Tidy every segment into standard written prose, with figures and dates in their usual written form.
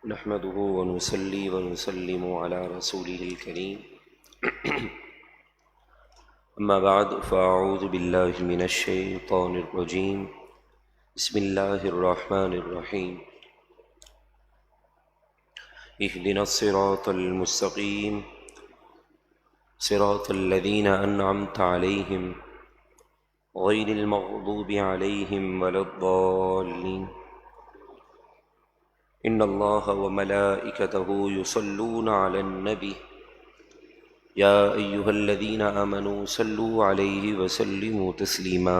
نحمده ونصلي ونسلم على رسوله الكريم أما بعد فأعوذ بالله من الشيطان الرجيم بسم الله الرحمن الرحيم اهدنا الصراط المستقيم صراط الذين أنعمت عليهم غير المغضوب عليهم ولا الضالين إن الله وملائكته يصلون على النبي يا أيها الذين آمنوا صلوا عليه وسلموا تسليما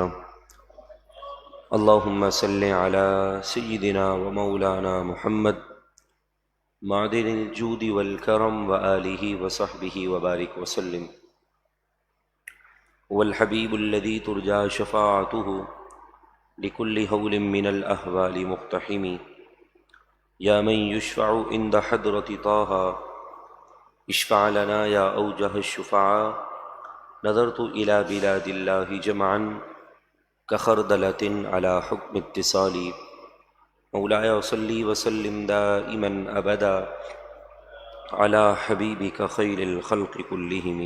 اللهم صل على سيدنا ومولانا محمد معدن الجود والكرم وآله وصحبه وبارك وسلم والحبيب الذي ترجى شفاعته لكل هول من الأهوال مقتحم يا من يشفع عند حضرة طه اشفع لنا يا أوجه الشفعاء نظرت إلى بلاد الله جمعا كخردلة على حكم اتصال مولاي صلي وسلم دائما أبدا على حبيبك خير الخلق كلهم.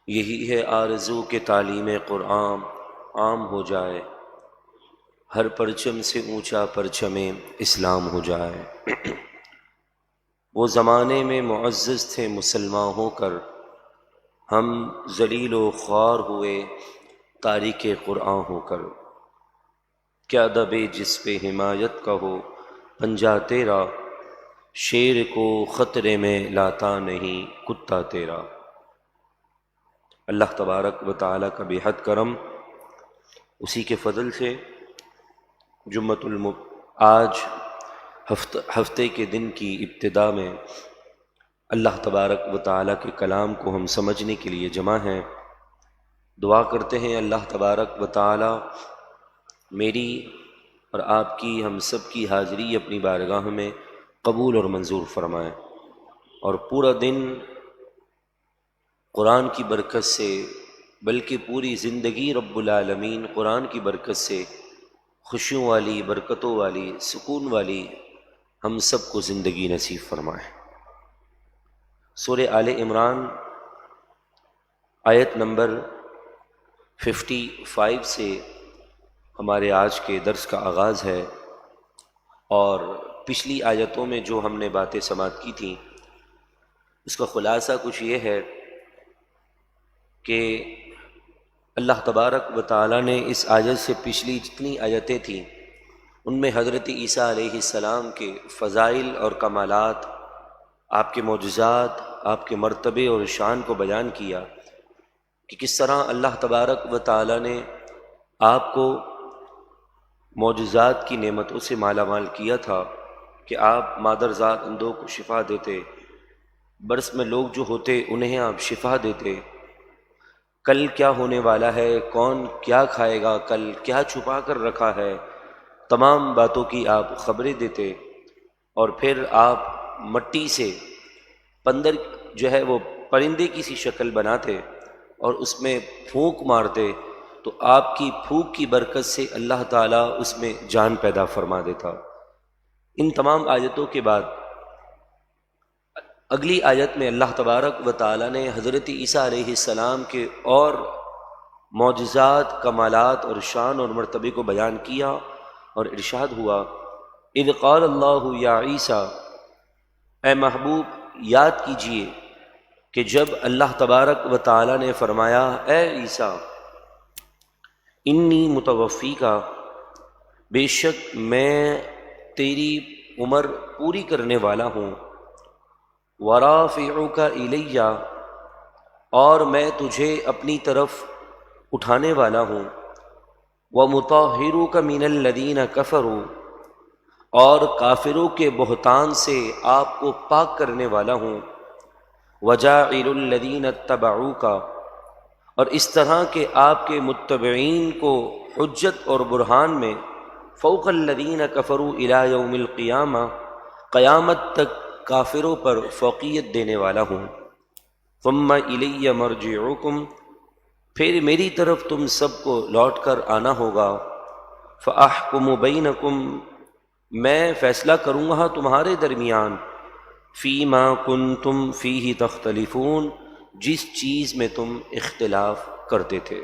یہی ہے آرزو کہ تعلیم قرآن عام ہو جائے، ہر پرچم سے اونچا پرچم اسلام ہو جائے۔ وہ زمانے میں معزز تھے مسلمان ہو کر، ہم ذلیل و خوار ہوئے تارک قرآن ہو کر۔ کیا دبے جس پہ حمایت کا ہو پنجہ تیرا، شیر کو خطرے میں لاتا نہیں کتا تیرا۔ اللہ تبارک و تعالیٰ کا بے حد کرم، اسی کے فضل سے آج ہفتے کے دن کی ابتدا میں اللہ تبارک و تعالیٰ کے کلام کو ہم سمجھنے کے لیے جمع ہیں۔ دعا کرتے ہیں اللہ تبارک و تعالیٰ میری اور آپ کی، ہم سب کی حاضری اپنی بارگاہ میں قبول اور منظور فرمائیں، اور پورا دن قرآن کی برکت سے، بلکہ پوری زندگی رب العالمین قرآن کی برکت سے خوشیوں والی، برکتوں والی، سکون والی ہم سب کو زندگی نصیب فرمائے۔ سورہ آل عمران آیت نمبر 55 سے ہمارے آج کے درس کا آغاز ہے، اور پچھلی آیتوں میں جو ہم نے باتیں سماعت کی تھیں اس کا خلاصہ کچھ یہ ہے کہ اللہ تبارک و تعالیٰ نے اس آیت سے پچھلی جتنی آیتیں تھیں ان میں حضرت عیسیٰ علیہ السلام کے فضائل اور کمالات، آپ کے معجزات، آپ کے مرتبے اور شان کو بیان کیا کہ کس طرح اللہ تبارک و تعالیٰ نے آپ کو معجزات کی نعمتوں سے مالا مال کیا تھا کہ آپ مادرزاد اندھوں کو شفا دیتے، برس میں لوگ جو ہوتے انہیں آپ شفا دیتے، کل کیا ہونے والا ہے، کون کیا کھائے گا، کل کیا چھپا کر رکھا ہے، تمام باتوں کی آپ خبریں دیتے، اور پھر آپ مٹی سے بندر جو ہے وہ پرندے کی سی شکل بناتے اور اس میں پھونک مارتے تو آپ کی پھونک کی برکت سے اللہ تعالیٰ اس میں جان پیدا فرما دیتا۔ ان تمام آیتوں کے بعد اگلی آیت میں اللہ تبارک و تعالیٰ نے حضرت عیسیٰ علیہ السلام کے اور معجزات، کمالات اور شان اور مرتبے کو بیان کیا اور ارشاد ہوا، اذ قال اللہ یا عیسیٰ، اے محبوب یاد کیجئے کہ جب اللہ تبارک و تعالیٰ نے فرمایا، اے عیسیٰ انی متوفی کا، بے شک میں تیری عمر پوری کرنے والا ہوں، ورافعک الی، اور میں تجھے اپنی طرف اٹھانے والا ہوں، ومطہرک من الذین کفروا، اور کافروں کے بہتان سے آپ کو پاک کرنے والا ہوں، وجاعل الذین اتبعوک، اور اس طرح کہ آپ کے متبعین کو حجت اور برہان میں فوق الذین کفروا الی یوم القیامہ، قیامت تک کافروں پر فوقیت دینے والا ہوں، ثم الی مرجعکم، پھر میری طرف تم سب کو لوٹ کر آنا ہوگا، فاحکم بینکم، میں فیصلہ کروں گا تمہارے درمیان، فیما کنتم فیہ تختلفون، جس چیز میں تم اختلاف کرتے تھے۔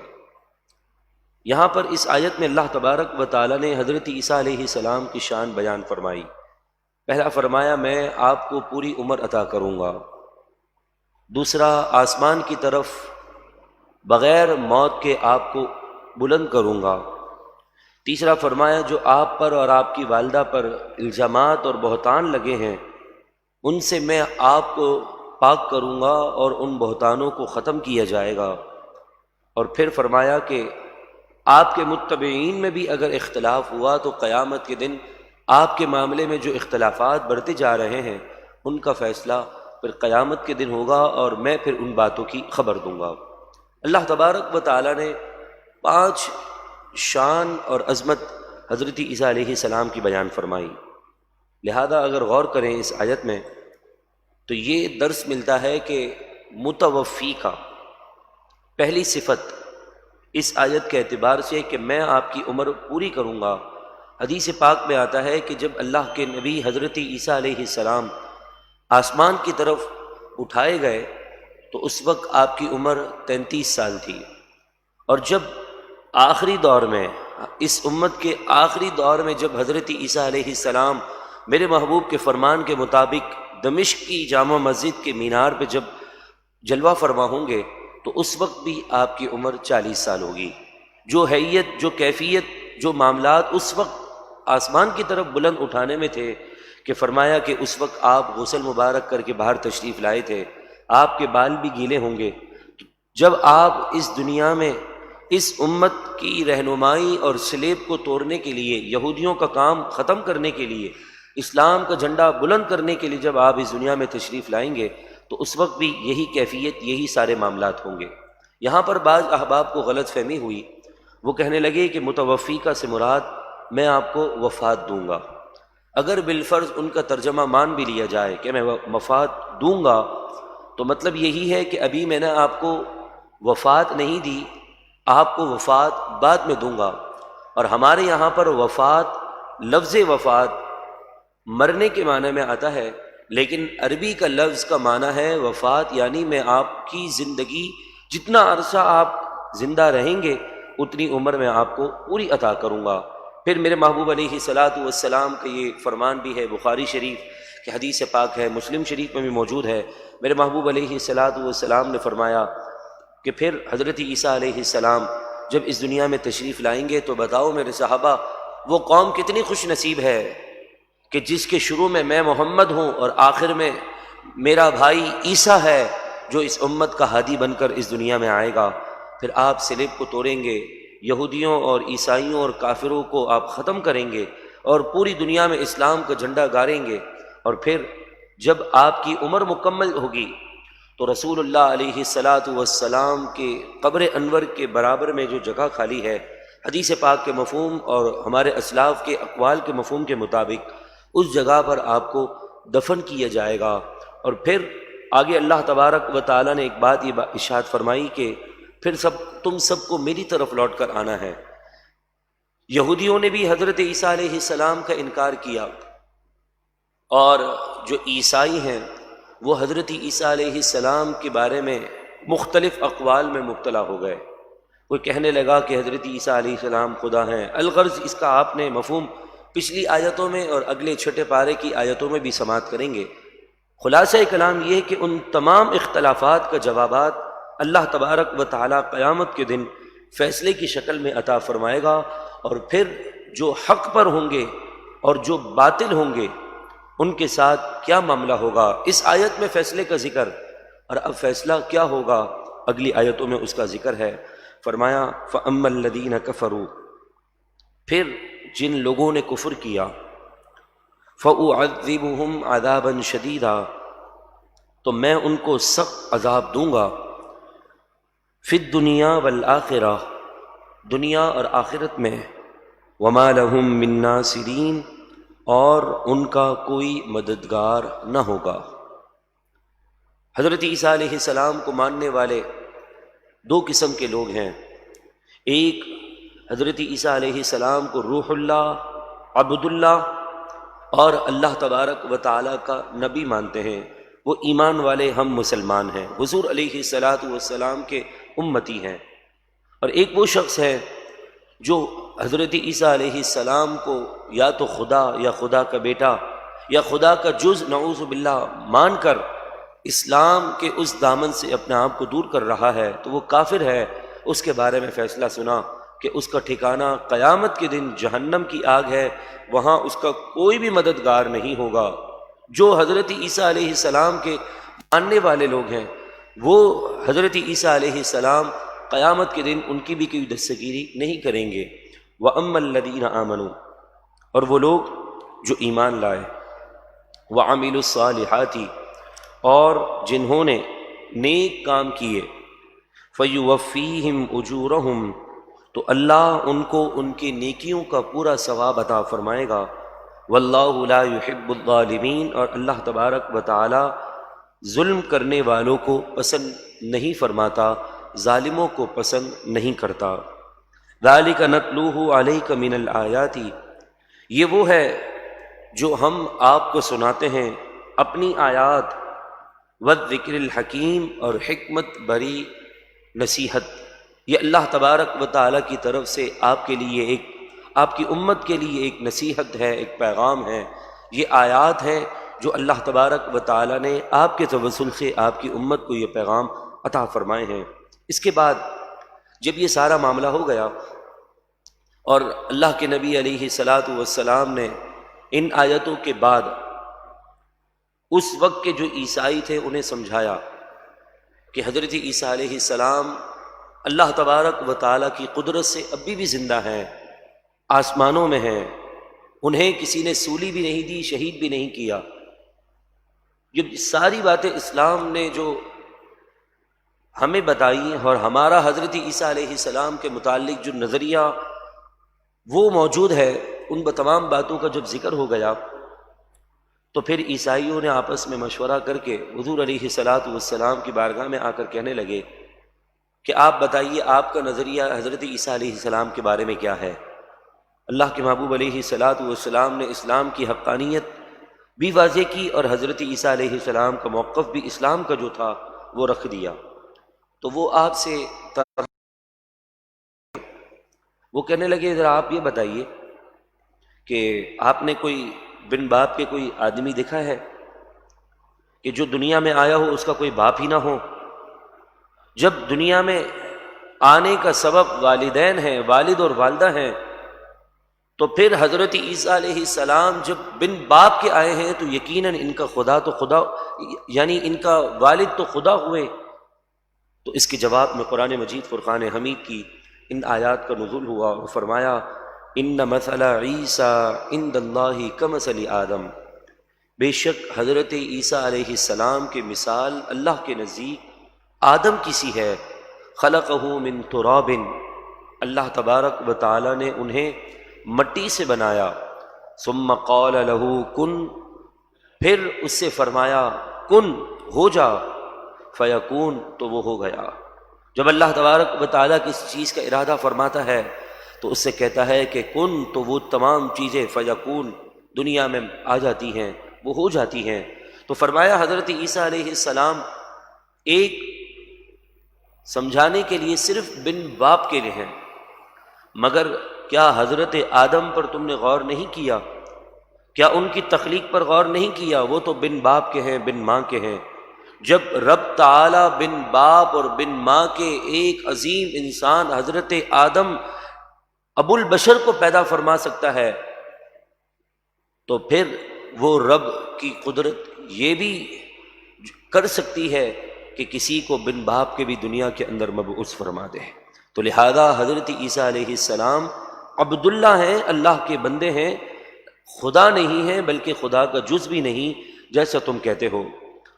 یہاں پر اس آیت میں اللہ تبارک و تعالیٰ نے حضرت عیسیٰ علیہ السلام کی شان بیان فرمائی۔ پہلا فرمایا میں آپ کو پوری عمر عطا کروں گا، دوسرا آسمان کی طرف بغیر موت کے آپ کو بلند کروں گا، تیسرا فرمایا جو آپ پر اور آپ کی والدہ پر الزامات اور بہتان لگے ہیں ان سے میں آپ کو پاک کروں گا اور ان بہتانوں کو ختم کیا جائے گا، اور پھر فرمایا کہ آپ کے متبعین میں بھی اگر اختلاف ہوا تو قیامت کے دن آپ کے معاملے میں جو اختلافات بڑھتے جا رہے ہیں ان کا فیصلہ پھر قیامت کے دن ہوگا اور میں پھر ان باتوں کی خبر دوں گا۔ اللہ تبارک و تعالیٰ نے 5 شان اور عظمت حضرت عیسیٰ علیہ السلام کی بیان فرمائی۔ لہذا اگر غور کریں اس آیت میں تو یہ درس ملتا ہے کہ متوفی کا پہلی صفت اس آیت کے اعتبار سے کہ میں آپ کی عمر پوری کروں گا۔ حدیث پاک میں آتا ہے کہ جب اللہ کے نبی حضرت عیسیٰ علیہ السلام آسمان کی طرف اٹھائے گئے تو اس وقت آپ کی عمر 33 سال تھی، اور جب آخری دور میں اس امت کے آخری دور میں جب حضرت عیسیٰ علیہ السلام میرے محبوب کے فرمان کے مطابق دمشق کی جامع مسجد کے مینار پہ جب جلوہ فرما ہوں گے تو اس وقت بھی آپ کی عمر 40 سال ہوگی۔ جو حیت، جو کیفیت، جو معاملات اس وقت آسمان کی طرف بلند اٹھانے میں تھے کہ فرمایا کہ اس وقت آپ غسل مبارک کر کے باہر تشریف لائے تھے، آپ کے بال بھی گیلے ہوں گے، جب آپ اس دنیا میں اس امت کی رہنمائی اور سلیب کو توڑنے کے لیے، یہودیوں کا کام ختم کرنے کے لیے، اسلام کا جھنڈا بلند کرنے کے لیے جب آپ اس دنیا میں تشریف لائیں گے تو اس وقت بھی یہی کیفیت، یہی سارے معاملات ہوں گے۔ یہاں پر بعض احباب کو غلط فہمی ہوئی، وہ کہنے لگے کہ متوفی کا سے مراد میں آپ کو وفات دوں گا۔ اگر بالفرض ان کا ترجمہ مان بھی لیا جائے کہ میں وفات دوں گا تو مطلب یہی ہے کہ ابھی میں نے آپ کو وفات نہیں دی، آپ کو وفات بعد میں دوں گا۔ اور ہمارے یہاں پر وفات، لفظ وفات مرنے کے معنی میں آتا ہے، لیکن عربی کا لفظ کا معنی ہے وفات، یعنی میں آپ کی زندگی، جتنا عرصہ آپ زندہ رہیں گے اتنی عمر میں آپ کو پوری عطا کروں گا۔ پھر میرے محبوب علیہ الصلاۃ والسلام کا یہ فرمان بھی ہے، بخاری شریف کی حدیث پاک ہے، مسلم شریف میں بھی موجود ہے۔ میرے محبوب علیہ الصلاۃ والسلام نے فرمایا کہ پھر حضرت عیسیٰ علیہ السلام جب اس دنیا میں تشریف لائیں گے تو بتاؤ میرے صحابہ وہ قوم کتنی خوش نصیب ہے کہ جس کے شروع میں محمد ہوں اور آخر میں میرا بھائی عیسیٰ ہے جو اس امت کا ہادی بن کر اس دنیا میں آئے گا۔ پھر آپ سلیب کو توڑیں گے، یہودیوں اور عیسائیوں اور کافروں کو آپ ختم کریں گے اور پوری دنیا میں اسلام کا جھنڈا گاڑیں گے، اور پھر جب آپ کی عمر مکمل ہوگی تو رسول اللہ علیہ الصلاۃ والسلام کے قبر انور کے برابر میں جو جگہ خالی ہے، حدیث پاک کے مفہوم اور ہمارے اسلاف کے اقوال کے مفہوم کے مطابق اس جگہ پر آپ کو دفن کیا جائے گا۔ اور پھر آگے اللہ تبارک و تعالیٰ نے ایک بات یہ ارشاد فرمائی کہ پھر تم سب کو میری طرف لوٹ کر آنا ہے۔ یہودیوں نے بھی حضرت عیسیٰ علیہ السلام کا انکار کیا، اور جو عیسائی ہیں وہ حضرت عیسیٰ علیہ السلام کے بارے میں مختلف اقوال میں مبتلا ہو گئے۔ کوئی کہنے لگا کہ حضرت عیسیٰ علیہ السلام خدا ہیں، الغرض اس کا آپ نے مفہوم پچھلی آیتوں میں اور اگلے چھٹے پارے کی آیتوں میں بھی سماعت کریں گے۔ خلاصہ کلام یہ ہے کہ ان تمام اختلافات کا جوابات اللہ تبارک و تعالیٰ قیامت کے دن فیصلے کی شکل میں عطا فرمائے گا، اور پھر جو حق پر ہوں گے اور جو باطل ہوں گے ان کے ساتھ کیا معاملہ ہوگا۔ اس آیت میں فیصلے کا ذکر، اور اب فیصلہ کیا ہوگا اگلی آیتوں میں اس کا ذکر ہے۔ فرمایا فَأَمَّا الَّذِينَ كَفَرُوا، پھر جن لوگوں نے کفر کیا، فَأُعَذِّبُهُمْ عَذَابًا شَدِيدًا، تو میں ان کو سخت عذاب دوں گا، فِي الدُّنْيَا وَالْآخِرَةِ، دنیا اور آخرت میں، وَمَا لَهُم مِّن نَّاصِرِينَ، اور ان کا کوئی مددگار نہ ہوگا۔ حضرت عیسیٰ علیہ السلام کو ماننے والے دو قسم کے لوگ ہیں۔ ایک حضرت عیسیٰ علیہ السلام کو روح اللہ، عبد اللہ اور اللہ تبارک و تعالیٰ کا نبی مانتے ہیں، وہ ایمان والے ہم مسلمان ہیں، حضور علیہ الصلاۃ والسلام کے امتی ہیں۔ اور ایک وہ شخص ہے جو حضرت عیسیٰ علیہ السلام کو یا تو خدا یا خدا کا بیٹا یا خدا کا جز نعوذ باللہ مان کر اسلام کے اس دامن سے اپنے آپ کو دور کر رہا ہے، تو وہ کافر ہے۔ اس کے بارے میں فیصلہ سنا کہ اس کا ٹھکانہ قیامت کے دن جہنم کی آگ ہے، وہاں اس کا کوئی بھی مددگار نہیں ہوگا۔ جو حضرت عیسیٰ علیہ السلام کے ماننے والے لوگ ہیں وہ حضرت عیسیٰ علیہ السلام قیامت کے دن ان کی بھی کوئی دستگیری نہیں کریں گے۔ وَأَمَّا الَّذِينَ آمَنُوا، اور وہ لوگ جو ایمان لائے، وَعَمِلُوا الصَّالِحَاتِ، اور جنہوں نے نیک کام کیے، فَيُوَفِّيهِمْ أُجُورَهُمْ، تو اللہ ان کو ان کی نیکیوں کا پورا ثواب عطا فرمائے گا۔ وَاللَّهُ لَا يُحِبُّ الظَّالِمِينَ، اور اللہ تبارک و تعالی ظلم کرنے والوں کو پسند نہیں فرماتا، ظالموں کو پسند نہیں کرتا۔ ذَلِكَ نَتْلُوهُ عَلَيْكَ مِنَ الْآيَاتِ، یہ وہ ہے جو ہم آپ کو سناتے ہیں اپنی آیات، وَالذِّكْرِ الْحَكِيمِ، اور حکمت بری نصیحت، یہ اللہ تبارک و تعالیٰ کی طرف سے آپ کے لیے آپ کی امت کے لیے ایک نصیحت ہے، ایک پیغام ہے۔ یہ آیات ہیں جو اللہ تبارک و تعالیٰ نے آپ کے توسل سے آپ کی امت کو یہ پیغام عطا فرمائے ہیں۔ اس کے بعد جب یہ سارا معاملہ ہو گیا اور اللہ کے نبی علیہ الصلاۃ والسلام نے ان آیتوں کے بعد اس وقت کے جو عیسائی تھے انہیں سمجھایا کہ حضرت عیسیٰ علیہ السلام اللہ تبارک و تعالیٰ کی قدرت سے ابھی بھی زندہ ہیں، آسمانوں میں ہیں، انہیں کسی نے سولی بھی نہیں دی، شہید بھی نہیں کیا۔ یہ ساری باتیں اسلام نے جو ہمیں بتائی اور ہمارا حضرت عیسیٰ علیہ السلام کے متعلق جو نظریہ وہ موجود ہے، ان تمام باتوں کا جب ذکر ہو گیا تو پھر عیسائیوں نے آپس میں مشورہ کر کے حضور علیہ الصلاۃ والسلام کی بارگاہ میں آ کر کہنے لگے کہ آپ بتائیے آپ کا نظریہ حضرت عیسیٰ علیہ السلام کے بارے میں کیا ہے۔ اللہ کے محبوب علیہ الصلاۃ والسلام نے اسلام کی حقانیت بھی واضح کی اور حضرت عیسیٰ علیہ السلام کا موقف بھی اسلام کا جو تھا وہ رکھ دیا۔ تو وہ آپ سے وہ کہنے لگے ذرا آپ یہ بتائیے کہ آپ نے کوئی بن باپ کے کوئی آدمی دیکھا ہے کہ جو دنیا میں آیا ہو اس کا کوئی باپ ہی نہ ہو؟ جب دنیا میں آنے کا سبب والدین ہیں، والد اور والدہ ہیں، تو پھر حضرت عیسیٰ علیہ السلام جب بن باپ کے آئے ہیں تو یقیناً ان کا خدا تو خدا، یعنی ان کا والد تو خدا ہوئے۔ تو اس کے جواب میں قرآن مجید فرقان حمید کی ان آیات کا نزول ہوا اور فرمایا ان مثل عیسیٰ عند اللہ کمثل آدم، بے شک حضرت عیسیٰ علیہ السلام کی مثال اللہ کے نزدیک آدم کی سی ہے، خلقہ من تراب، اللہ تبارک و تعالی نے انہیں مٹی سے بنایا، ثم قال له کن، پھر اس سے فرمایا کن، ہو جا، فیکون، تو وہ ہو گیا۔ جب اللہ تبارک و تعالیٰ کسی چیز کا ارادہ فرماتا ہے تو اس سے کہتا ہے کہ کن، تو وہ تمام چیزیں فیکون دنیا میں آ جاتی ہیں، وہ ہو جاتی ہیں۔ تو فرمایا حضرت عیسیٰ علیہ السلام ایک سمجھانے کے لیے صرف بن باپ کے لیے ہیں، مگر کیا حضرت آدم پر تم نے غور نہیں کیا؟ کیا ان کی تخلیق پر غور نہیں کیا؟ وہ تو بن باپ کے ہیں، بن ماں کے ہیں۔ جب رب تعالی بن باپ اور بن ماں کے ایک عظیم انسان حضرت آدم ابو البشر کو پیدا فرما سکتا ہے، تو پھر وہ رب کی قدرت یہ بھی کر سکتی ہے کہ کسی کو بن باپ کے بھی دنیا کے اندر مبعوث فرما دے۔ تو لہذا حضرت عیسیٰ علیہ السلام عبداللہ ہیں، اللہ کے بندے ہیں، خدا نہیں ہیں، بلکہ خدا کا جز بھی نہیں، جیسا تم کہتے ہو۔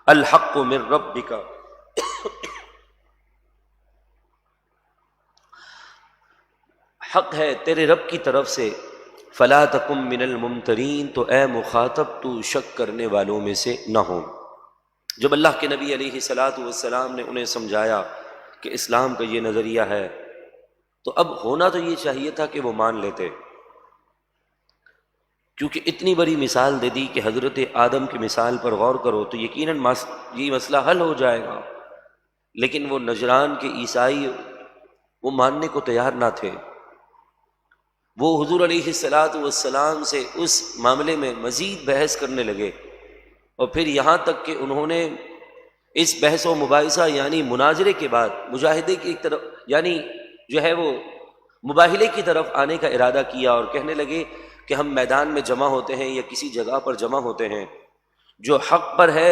الحق من ربک، حق ہے تیرے رب کی طرف سے، فلا تکن من الممترین، تو اے مخاطب تو شک کرنے والوں میں سے نہ ہو۔ جب اللہ کے نبی علیہ الصلاۃ والسلام نے انہیں سمجھایا کہ اسلام کا یہ نظریہ ہے، تو اب ہونا تو یہ چاہیے تھا کہ وہ مان لیتے، کیونکہ اتنی بڑی مثال دے دی کہ حضرت آدم کی مثال پر غور کرو تو یقیناً یہ مسئلہ حل ہو جائے گا۔ لیکن وہ نجران کے عیسائی وہ ماننے کو تیار نہ تھے، وہ حضور علیہ الصلاۃ والسلام سے اس معاملے میں مزید بحث کرنے لگے، اور پھر یہاں تک کہ انہوں نے اس بحث و مباحثہ یعنی مناظرے کے بعد مجاہدے کی طرف یعنی جو ہے وہ مباہلے کی طرف آنے کا ارادہ کیا، اور کہنے لگے کہ ہم میدان میں جمع ہوتے ہیں یا کسی جگہ پر جمع ہوتے ہیں، جو حق پر ہے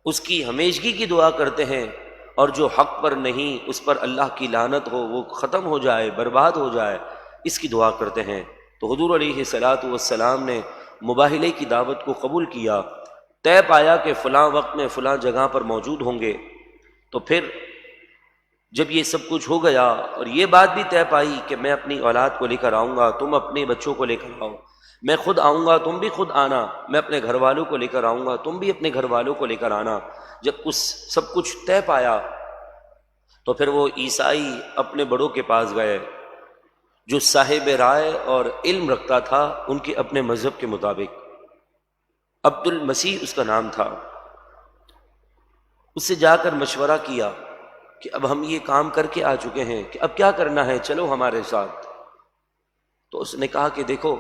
اس کی ہمیشگی کی دعا کرتے ہیں، اور جو حق پر نہیں اس پر اللہ کی لعنت ہو، وہ ختم ہو جائے، برباد ہو جائے، اس کی دعا کرتے ہیں۔ تو حضور علیہ الصلاۃ والسلام نے مباہلے کی دعوت کو قبول کیا، طے پایا کہ فلاں وقت میں فلاں جگہ پر موجود ہوں گے۔ تو پھر جب یہ سب کچھ ہو گیا اور یہ بات بھی طے پائی کہ میں اپنی اولاد کو لے کر آؤں گا، تم اپنے بچوں کو لے کر آؤ، میں خود آؤں گا، تم بھی خود آنا، میں اپنے گھر والوں کو لے کر آؤں گا، تم بھی اپنے گھر والوں کو لے کر آنا، جب سب کچھ طے پایا تو پھر وہ عیسائی اپنے بڑوں کے پاس گئے، جو صاحب رائے اور علم رکھتا تھا ان کے اپنے مذہب کے مطابق، عبد المسیح اس کا نام تھا۔ اس سے جا کر مشورہ کیا کہ اب ہم یہ کام کر کے آ چکے ہیں کہ اب کیا کرنا ہے، چلو ہمارے ساتھ۔ تو اس نے کہا کہ دیکھو،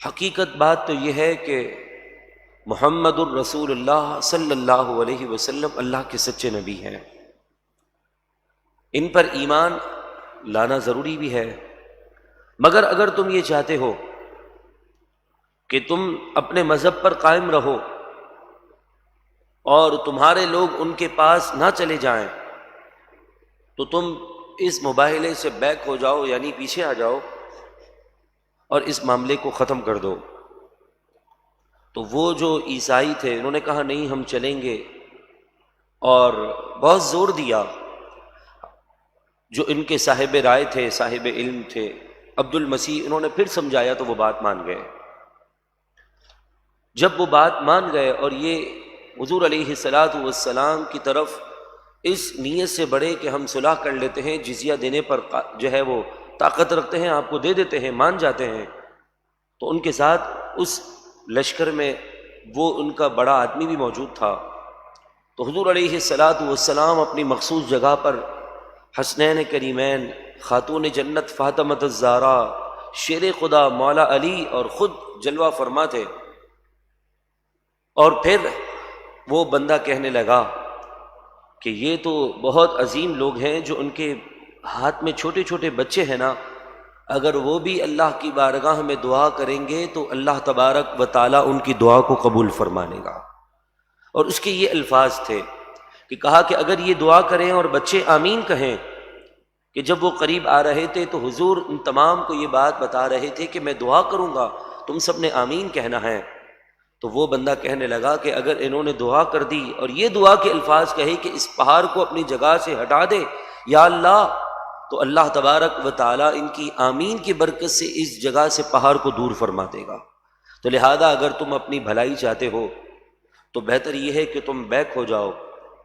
حقیقت بات تو یہ ہے کہ محمد الرسول اللہ صلی اللہ علیہ وسلم اللہ کے سچے نبی ہیں، ان پر ایمان لانا ضروری بھی ہے، مگر اگر تم یہ چاہتے ہو کہ تم اپنے مذہب پر قائم رہو اور تمہارے لوگ ان کے پاس نہ چلے جائیں، تو تم اس مباہلے سے بیک ہو جاؤ، یعنی پیچھے آ جاؤ اور اس معاملے کو ختم کر دو۔ تو وہ جو عیسائی تھے انہوں نے کہا نہیں ہم چلیں گے، اور بہت زور دیا۔ جو ان کے صاحب رائے تھے، صاحب علم تھے، عبد المسیح، انہوں نے پھر سمجھایا تو وہ بات مان گئے۔ جب وہ بات مان گئے اور یہ حضور علیہ الصلاۃ والسلام کی طرف اس نیت سے بڑھے کہ ہم صلح کر لیتے ہیں، جزیہ دینے پر جو ہے وہ طاقت رکھتے ہیں، آپ کو دے دیتے ہیں، مان جاتے ہیں، تو ان کے ساتھ اس لشکر میں وہ ان کا بڑا آدمی بھی موجود تھا۔ تو حضور علیہ الصلاۃ والسلام اپنی مخصوص جگہ پر حسنین کریمین، خاتون جنت فاطمۃ الزہرا، شیر خدا مولا علی اور خود جلوہ فرما تھے۔ اور پھر وہ بندہ کہنے لگا کہ یہ تو بہت عظیم لوگ ہیں، جو ان کے ہاتھ میں چھوٹے چھوٹے بچے ہیں نا، اگر وہ بھی اللہ کی بارگاہ میں دعا کریں گے تو اللہ تبارک و تعالیٰ ان کی دعا کو قبول فرما لے گا۔ اور اس کے یہ الفاظ تھے کہ کہا کہ اگر یہ دعا کریں اور بچے آمین کہیں کہ جب وہ قریب آ رہے تھے تو حضور ان تمام کو یہ بات بتا رہے تھے کہ میں دعا کروں گا، تم سب نے آمین کہنا ہے۔ تو وہ بندہ کہنے لگا کہ اگر انہوں نے دعا کر دی اور یہ دعا کے الفاظ کہے کہ اس پہاڑ کو اپنی جگہ سے ہٹا دے یا اللہ، تو اللہ تبارک و تعالیٰ ان کی آمین کی برکت سے اس جگہ سے پہاڑ کو دور فرما دے گا۔ تو لہذا اگر تم اپنی بھلائی چاہتے ہو تو بہتر یہ ہے کہ تم بیک ہو جاؤ۔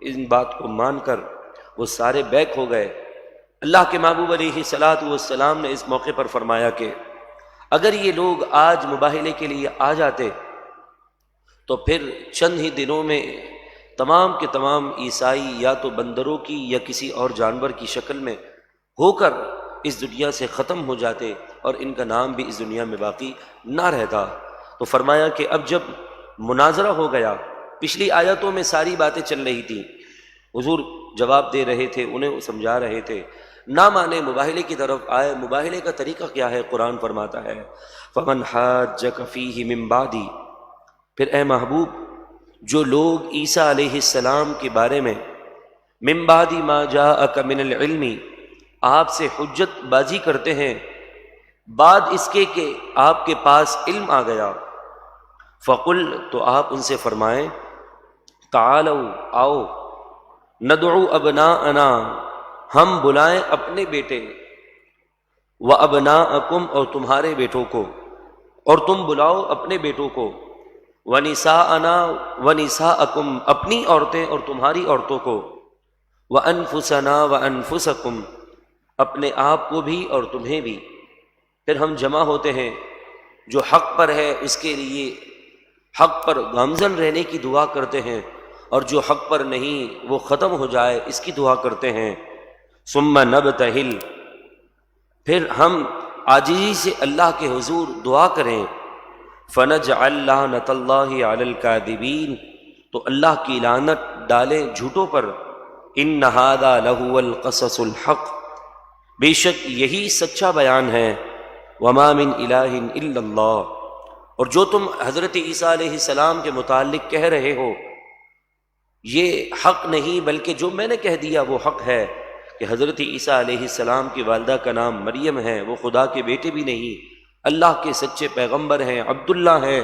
ان بات کو مان کر وہ سارے بیک ہو گئے۔ اللہ کے محبوب علیہ الصلاۃ والسلام نے اس موقع پر فرمایا کہ اگر یہ لوگ آج مباہلے کے لیے آ جاتے تو پھر چند ہی دنوں میں تمام کے تمام عیسائی یا تو بندروں کی یا کسی اور جانور کی شکل میں ہو کر اس دنیا سے ختم ہو جاتے اور ان کا نام بھی اس دنیا میں باقی نہ رہتا۔ تو فرمایا کہ اب جب مناظرہ ہو گیا، پچھلی آیتوں میں ساری باتیں چل رہی تھیں، حضور جواب دے رہے تھے، انہیں سمجھا رہے تھے، نہ مانے مباہلے کی طرف آئے۔ مباہلے کا طریقہ کیا ہے؟ قرآن فرماتا ہے فَمَنْ حَاجَّكَ فِيهِ مِن بَعْدِ، پھر اے محبوب جو لوگ عیسیٰ علیہ السلام کے بارے میں من بعد ما جاءک من العلم آپ سے حجت بازی کرتے ہیں بعد اس کے کہ آپ کے پاس علم آ گیا، فقل تو آپ ان سے فرمائیں تعالوا آؤ، ندعو ابناءنا ہم بلائیں اپنے بیٹے، وابناءکم اور تمہارے بیٹوں کو، اور تم بلاؤ اپنے بیٹوں کو، ونساءنا ونساءکم اپنی عورتیں اور تمہاری عورتوں کو، وانفسنا وانفسکم اپنے آپ کو بھی اور تمہیں بھی۔ پھر ہم جمع ہوتے ہیں، جو حق پر ہے اس کے لیے حق پر گامزن رہنے کی دعا کرتے ہیں، اور جو حق پر نہیں وہ ختم ہو جائے اس کی دعا کرتے ہیں۔ ثم نبتہل، پھر ہم عاجزی سے اللہ کے حضور دعا کریں، فنجعل لعنۃ اللہ علی الکاذبین، تو اللہ کی لعنت ڈالیں جھوٹوں پر۔ ان ھذا لہو القصص الحق، بے شک یہی سچا بیان ہے۔ وما من الہ الا اللہ، اور جو تم حضرت عیسیٰ علیہ السلام کے متعلق کہہ رہے ہو یہ حق نہیں، بلکہ جو میں نے کہہ دیا وہ حق ہے کہ حضرت عیسیٰ علیہ السلام کی والدہ کا نام مریم ہے، وہ خدا کے بیٹے بھی نہیں، اللہ کے سچے پیغمبر ہیں، عبداللہ ہیں،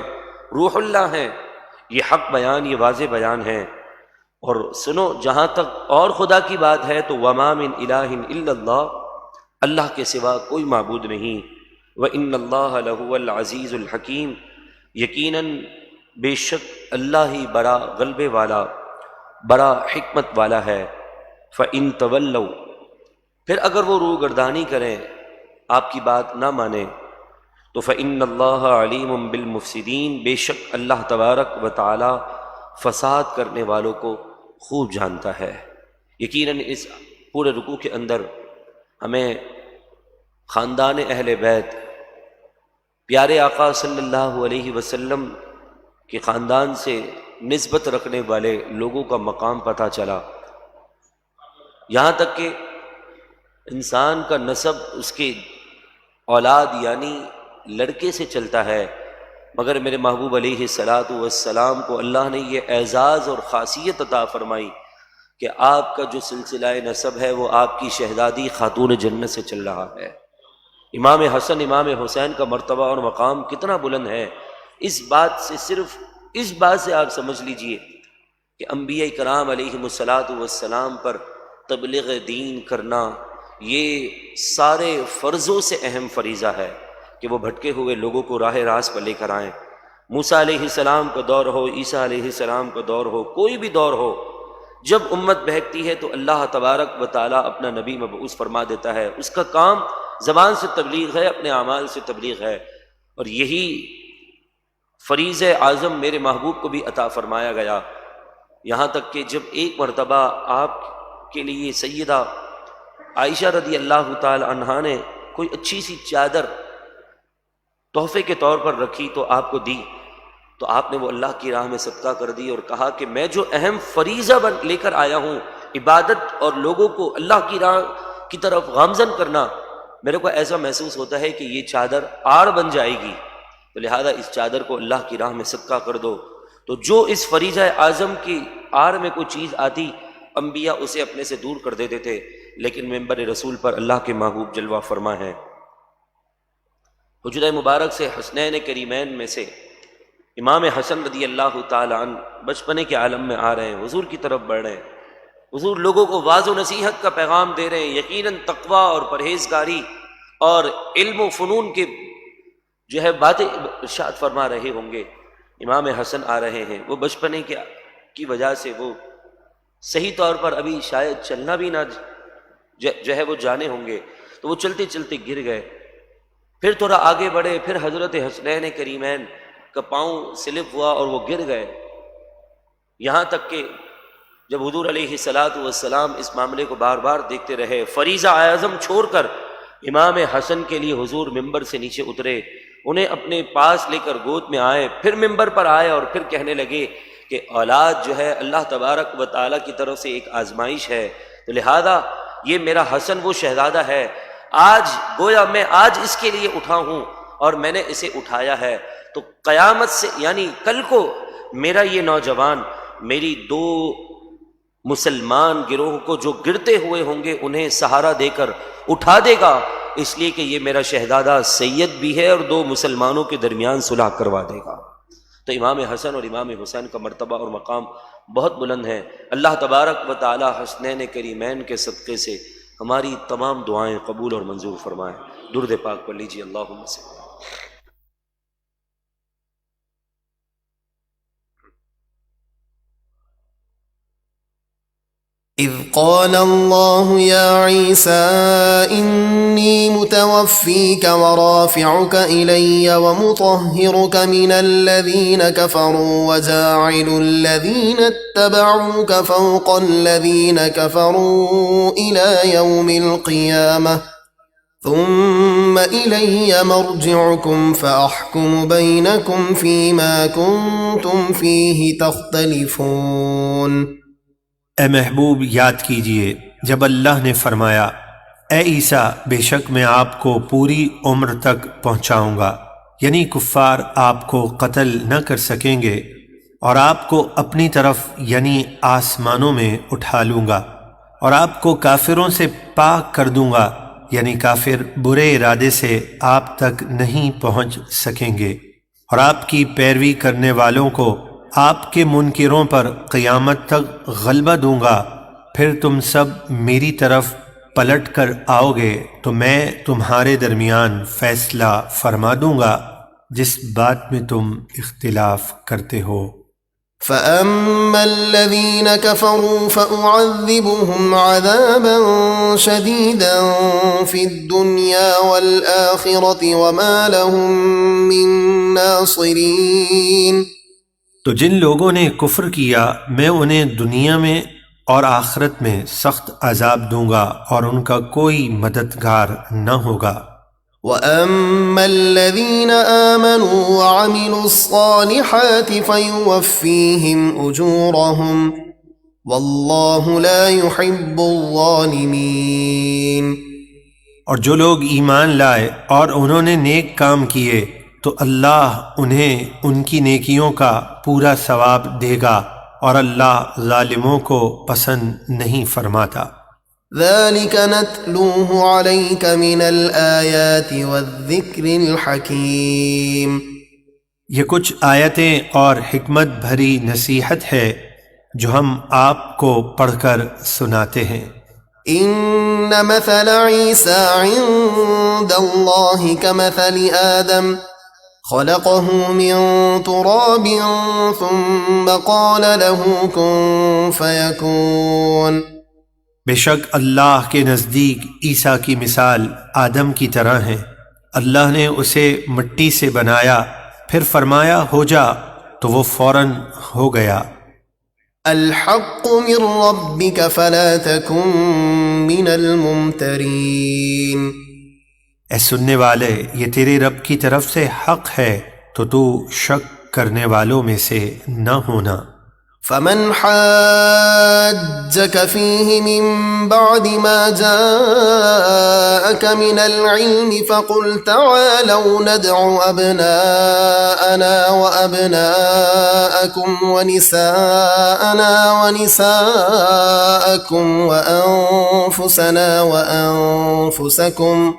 روح اللہ ہیں۔ یہ حق بیان، یہ واضح بیان ہے۔ اور سنو، جہاں تک اور خدا کی بات ہے تو وما من الہ الا اللہ، اللہ کے سوا کوئی معبود نہیں۔ وان اللہ لہو العزیز الحکیم، یقیناً بے شک اللہ ہی بڑا غلبے والا، بڑا حکمت والا ہے۔ فَإِن تَوَلَّوْا، پھر اگر وہ روگردانی کریں، آپ کی بات نہ مانیں، تو فَإِنَّ اللَّهَ عَلِيمٌ بِالْمُفْسِدِينَ، بے شک اللہ تبارک و تعالی فساد کرنے والوں کو خوب جانتا ہے۔ یقیناً اس پورے رکوع کے اندر ہمیں خاندان اہل بیت، پیارے آقا صلی اللہ علیہ وسلم کے خاندان سے نسبت رکھنے والے لوگوں کا مقام پتہ چلا۔ یہاں تک کہ انسان کا نسب اس کے اولاد یعنی لڑکے سے چلتا ہے، مگر میرے محبوب علیہ الصلاۃ والسلام کو اللہ نے یہ اعزاز اور خاصیت عطا فرمائی کہ آپ کا جو سلسلہ نسب ہے وہ آپ کی شہزادی خاتون جنت سے چل رہا ہے۔ امام حسن امام حسین کا مرتبہ اور مقام کتنا بلند ہے، اس بات سے، صرف اس بات سے آپ سمجھ لیجئے کہ انبیاء کرام علیہم الصلاۃ والسلام پر تبلیغ دین کرنا یہ سارے فرضوں سے اہم فریضہ ہے کہ وہ بھٹکے ہوئے لوگوں کو راہ راست پر لے کر آئیں۔ موسیٰ علیہ السلام کا دور ہو، عیسیٰ علیہ السلام کا دور ہو، کوئی بھی دور ہو، جب امت بہکتی ہے تو اللہ تبارک و تعالیٰ اپنا نبی مبعوث فرما دیتا ہے۔ اس کا کام زبان سے تبلیغ ہے، اپنے اعمال سے تبلیغ ہے، اور یہی فریضہ اعظم میرے محبوب کو بھی عطا فرمایا گیا۔ یہاں تک کہ جب ایک مرتبہ آپ کے لیے سیدہ عائشہ رضی اللہ تعالی عنہا نے کوئی اچھی سی چادر تحفے کے طور پر رکھی تو آپ کو دی، تو آپ نے وہ اللہ کی راہ میں صدقہ کر دی اور کہا کہ میں جو اہم فریضہ لے کر آیا ہوں، عبادت اور لوگوں کو اللہ کی راہ کی طرف گامزن کرنا، میرے کو ایسا محسوس ہوتا ہے کہ یہ چادر آڑ بن جائے گی، تو لہذا اس چادر کو اللہ کی راہ میں صدقہ کر دو۔ تو جو اس فریضہ اعظم کی آڑ میں کوئی چیز آتی، انبیاء اسے اپنے سے دور کر دیتے تھے، لیکن ممبر رسول پر اللہ کے محبوب جلوہ فرما ہے۔ حجرہ مبارک سے حسنین کریمین میں سے امام حسن رضی اللہ تعالی عنہ بچپنے کے عالم میں آ رہے ہیں، حضور کی طرف بڑھ رہے ہیں، حضور لوگوں کو واعظ و نصیحت کا پیغام دے رہے ہیں، یقیناً تقویٰ اور پرہیزگاری اور علم و فنون کے جو ہے باتیں ارشاد فرما رہے ہوں گے۔ امام حسن آ رہے ہیں، وہ بچپنے کی وجہ سے وہ صحیح طور پر ابھی شاید چلنا بھی نہ جو ہے وہ جانے ہوں گے، تو وہ چلتے چلتے گر گئے، پھر تھوڑا آگے بڑھے، پھر حضرت حسنین کریمین کا پاؤں سلپ ہوا اور وہ گر گئے، یہاں تک کہ جب حضور علیہ الصلاۃ والسلام اس معاملے کو بار بار دیکھتے رہے، فریضہ اعظم چھوڑ کر امام حسن کے لیے حضور ممبر سے نیچے اترے، انہیں اپنے پاس لے کر گود میں آئے، پھر ممبر پر آئے اور پھر کہنے لگے کہ اولاد جو ہے اللہ تبارک و تعالیٰ کی طرف سے ایک آزمائش ہے، تو لہذا یہ میرا حسن وہ شہزادہ ہے، آج گویا میں آج اس کے لیے اٹھا ہوں اور میں نے اسے اٹھایا ہے، تو قیامت سے یعنی کل کو میرا یہ نوجوان میری دو مسلمان گروہ کو جو گرتے ہوئے ہوں گے انہیں سہارا دے کر اٹھا دے گا، اس لیے کہ یہ میرا شہزادہ سید بھی ہے اور دو مسلمانوں کے درمیان صلح کروا دے گا۔ تو امام حسن اور امام حسین کا مرتبہ اور مقام بہت بلند ہے۔ اللہ تبارک و تعالی حسنین کریمین کے صدقے سے ہماری تمام دعائیں قبول اور منظور فرمائیں۔ درود پاک پڑھ لیجیے، اللہم صل۔ إذ قال الله يا عيسى إني متوفيك ورافعك إلي ومطهرك من الذين كفروا وجاعل الذين اتبعوك فوق الذين كفروا إلى يوم القيامة ثم إلي مرجعكم فأحكم بينكم فيما كنتم فيه تختلفون۔ اے محبوب یاد کیجئے جب اللہ نے فرمایا اے عیسیٰ بے شک میں آپ کو پوری عمر تک پہنچاؤں گا، یعنی کفار آپ کو قتل نہ کر سکیں گے، اور آپ کو اپنی طرف یعنی آسمانوں میں اٹھا لوں گا، اور آپ کو کافروں سے پاک کر دوں گا، یعنی کافر برے ارادے سے آپ تک نہیں پہنچ سکیں گے، اور آپ کی پیروی کرنے والوں کو آپ کے منکروں پر قیامت تک غلبہ دوں گا، پھر تم سب میری طرف پلٹ کر آؤ گے تو میں تمہارے درمیان فیصلہ فرما دوں گا جس بات میں تم اختلاف کرتے ہو۔ فَأَمَّا الَّذِينَ كَفَرُوا فَأُعَذِّبُهُمْ عَذَابًا شَدِيدًا فِي الدُّنْيَا وَالْآخِرَةِ وَمَا لَهُم مِّن نَّاصِرِينَ۔ تو جن لوگوں نے کفر کیا میں انہیں دنیا میں اور آخرت میں سخت عذاب دوں گا اور ان کا کوئی مددگار نہ ہوگا۔ وَأَمَّا الَّذِينَ آمَنُوا وَعَمِلُوا الصَّالِحَاتِ فَيُوَفِّيهِمْ أُجُورَهُمْ وَاللَّهُ لَا يُحِبُّ الظَّالِمِينَ۔ اور جو لوگ ایمان لائے اور انہوں نے نیک کام کیے تو اللہ انہیں ان کی نیکیوں کا پورا ثواب دے گا، اور اللہ ظالموں کو پسند نہیں فرماتا۔ ذَلِكَ نَتْلُوهُ عَلَيْكَ مِنَ الْآيَاتِ وَالذِّكْرِ الْحَكِيمِ۔ یہ کچھ آیتیں اور حکمت بھری نصیحت ہے جو ہم آپ کو پڑھ کر سناتے ہیں۔ إِنَّ مَثَلَ عِيسَى عِندَ اللَّهِ كَمَثَلِ آدَمَ خلقه من تراب ثم قال له كن فيكون۔ بے شک اللہ کے نزدیک عیسیٰ کی مثال آدم کی طرح ہے، اللہ نے اسے مٹی سے بنایا پھر فرمایا ہو جا تو وہ فوراً ہو گیا۔ الحق من ربك فلا تكن من الممترین۔ اے سننے والے یہ تیرے رب کی طرف سے حق ہے تو تو شک کرنے والوں میں سے نہ ہونا۔ فمن حاجك فيه من بعد ما جاءك من العلم فقل تعالوا ندع أبناءنا وأبناءكم ونساءنا ونساءكم وأنفسنا وأنفسكم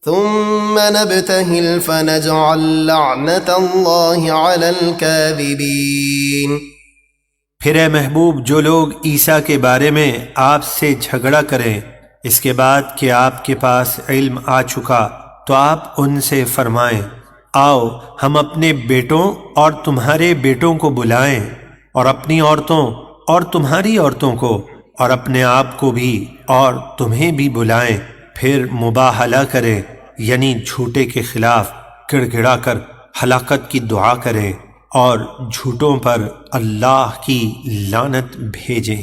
ثم نبتهل فنجعل لعنة الله على الكاذبين۔ پھر اے محبوب، جو لوگ عیسیٰ کے بارے میں آپ سے جھگڑا کریں اس کے بعد کہ آپ کے پاس علم آ چکا، تو آپ ان سے فرمائیں آؤ ہم اپنے بیٹوں اور تمہارے بیٹوں کو بلائیں، اور اپنی عورتوں اور تمہاری عورتوں کو، اور اپنے آپ کو بھی اور تمہیں بھی بلائیں، پھر مباہلہ کریں، یعنی جھوٹے کے خلاف گڑ گڑا کر ہلاکت کی دعا کریں اور جھوٹوں پر اللہ کی لعنت بھیجیں۔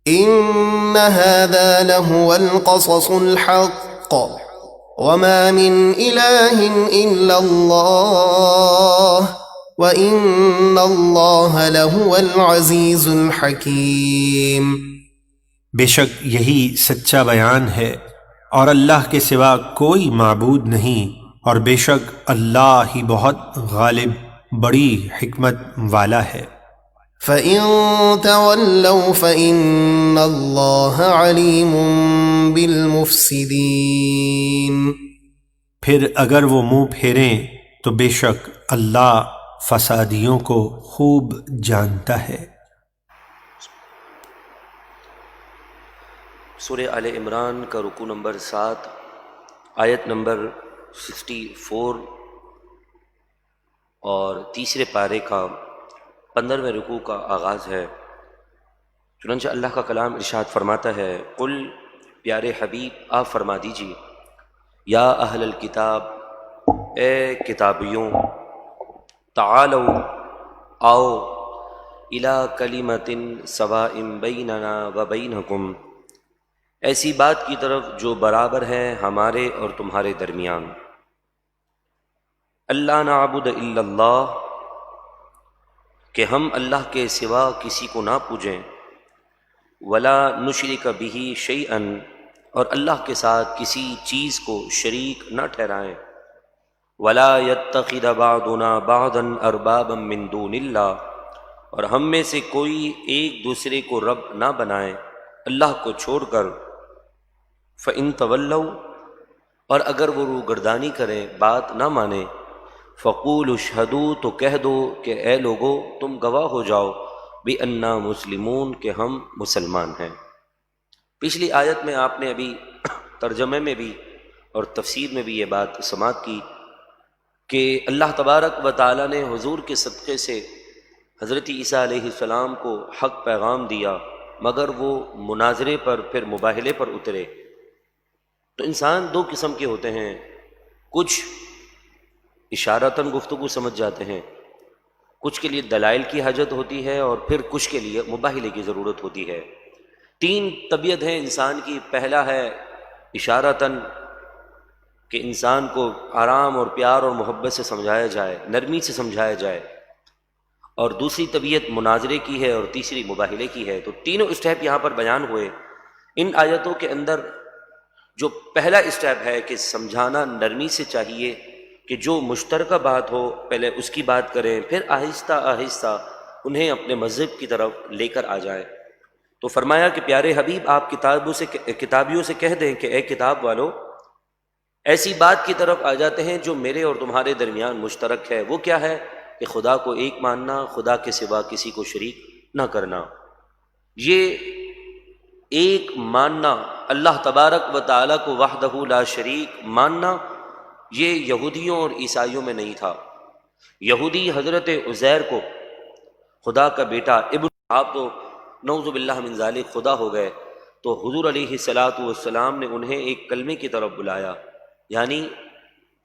إن هذا لهو القصص الحق وما من إله إلا الله وإن الله لهو العزيز الحكيم۔ بے شک یہی سچا بیان ہے اور اللہ کے سوا کوئی معبود نہیں، اور بے شک اللہ ہی بہت غالب بڑی حکمت والا ہے۔ فَإِن تَوَلَّوْا فَإِنَّ اللَّهَ عَلِيمٌ بِالْمُفْسِدِينَ۔ پھر اگر وہ منہ پھیریں تو بے شک اللہ فسادیوں کو خوب جانتا ہے۔ سورہ آل عمران کا رکوع نمبر 7 آیت نمبر 64 اور تیسرے پارے کا 15ویں رکوع کا آغاز ہے۔ چنانچہ اللہ کا کلام ارشاد فرماتا ہے، قل پیارے حبیب آپ فرما دیجیے، یا اہل الکتاب اے کتابیوں، تعالوا آؤ الی کلمۃ سواء بیننا و بینکم، ایسی بات کی طرف جو برابر ہے ہمارے اور تمہارے درمیان، اللہ نعبد الا اللہ، کہ ہم اللہ کے سوا کسی کو نہ پوجیں، ولا نشرک بہ شیئا، اور اللہ کے ساتھ کسی چیز کو شریک نہ ٹھہرائیں، ولا یتخذ بعضنا بعضا اربابا من دون اللہ، اور ہم میں سے کوئی ایک دوسرے کو رب نہ بنائے اللہ کو چھوڑ کر، فَإِن تَوَلَّوْا، اور اگر وہ روگردانی کریں بات نہ مانیں، فَقُولُوا اشْهَدُوا، تو کہہ دو کہ اے لوگو تم گواہ ہو جاؤ، بِأَنَّا مُسْلِمُونَ، کہ ہم مسلمان ہیں۔ پچھلی آیت میں آپ نے ابھی ترجمے میں بھی اور تفسیر میں بھی یہ بات سماعت کی کہ اللہ تبارک و تعالیٰ نے حضور کے صدقے سے حضرت عیسیٰ علیہ السلام کو حق پیغام دیا، مگر وہ مناظرے پر پھر مباہلے پر اترے۔ تو انسان دو قسم کے ہوتے ہیں، کچھ اشارتاً گفتگو سمجھ جاتے ہیں، کچھ کے لیے دلائل کی حاجت ہوتی ہے، اور پھر کچھ کے لیے مباہلے کی ضرورت ہوتی ہے۔ تین طبیعت ہے انسان کی، پہلا ہے اشارتاً کہ انسان کو آرام اور پیار اور محبت سے سمجھایا جائے، نرمی سے سمجھایا جائے، اور دوسری طبیعت مناظرے کی ہے، اور تیسری مباہلے کی ہے۔ تو تینوں اسٹیپ یہاں پر بیان ہوئے۔ ان آیتوں کے اندر جو پہلا اسٹیپ ہے کہ سمجھانا نرمی سے چاہیے، کہ جو مشترکہ بات ہو پہلے اس کی بات کریں، پھر آہستہ آہستہ انہیں اپنے مذہب کی طرف لے کر آ جائیں۔ تو فرمایا کہ پیارے حبیب آپ کتابیوں سے کہہ دیں کہ اے کتاب والو، ایسی بات کی طرف آ جاتے ہیں جو میرے اور تمہارے درمیان مشترک ہے۔ وہ کیا ہے؟ کہ خدا کو ایک ماننا، خدا کے سوا کسی کو شریک نہ کرنا۔ یہ ایک ماننا، اللہ تبارک و تعالیٰ کو وحدہ لا شریک ماننا، یہ یہودیوں اور عیسائیوں میں نہیں تھا۔ یہودی حضرت عزیر کو خدا کا بیٹا، ابن، آپ تو نعوذ باللہ من ذالک خدا ہو گئے، تو حضور علیہ السلام نے انہیں ایک کلمے کی طرف بلایا، یعنی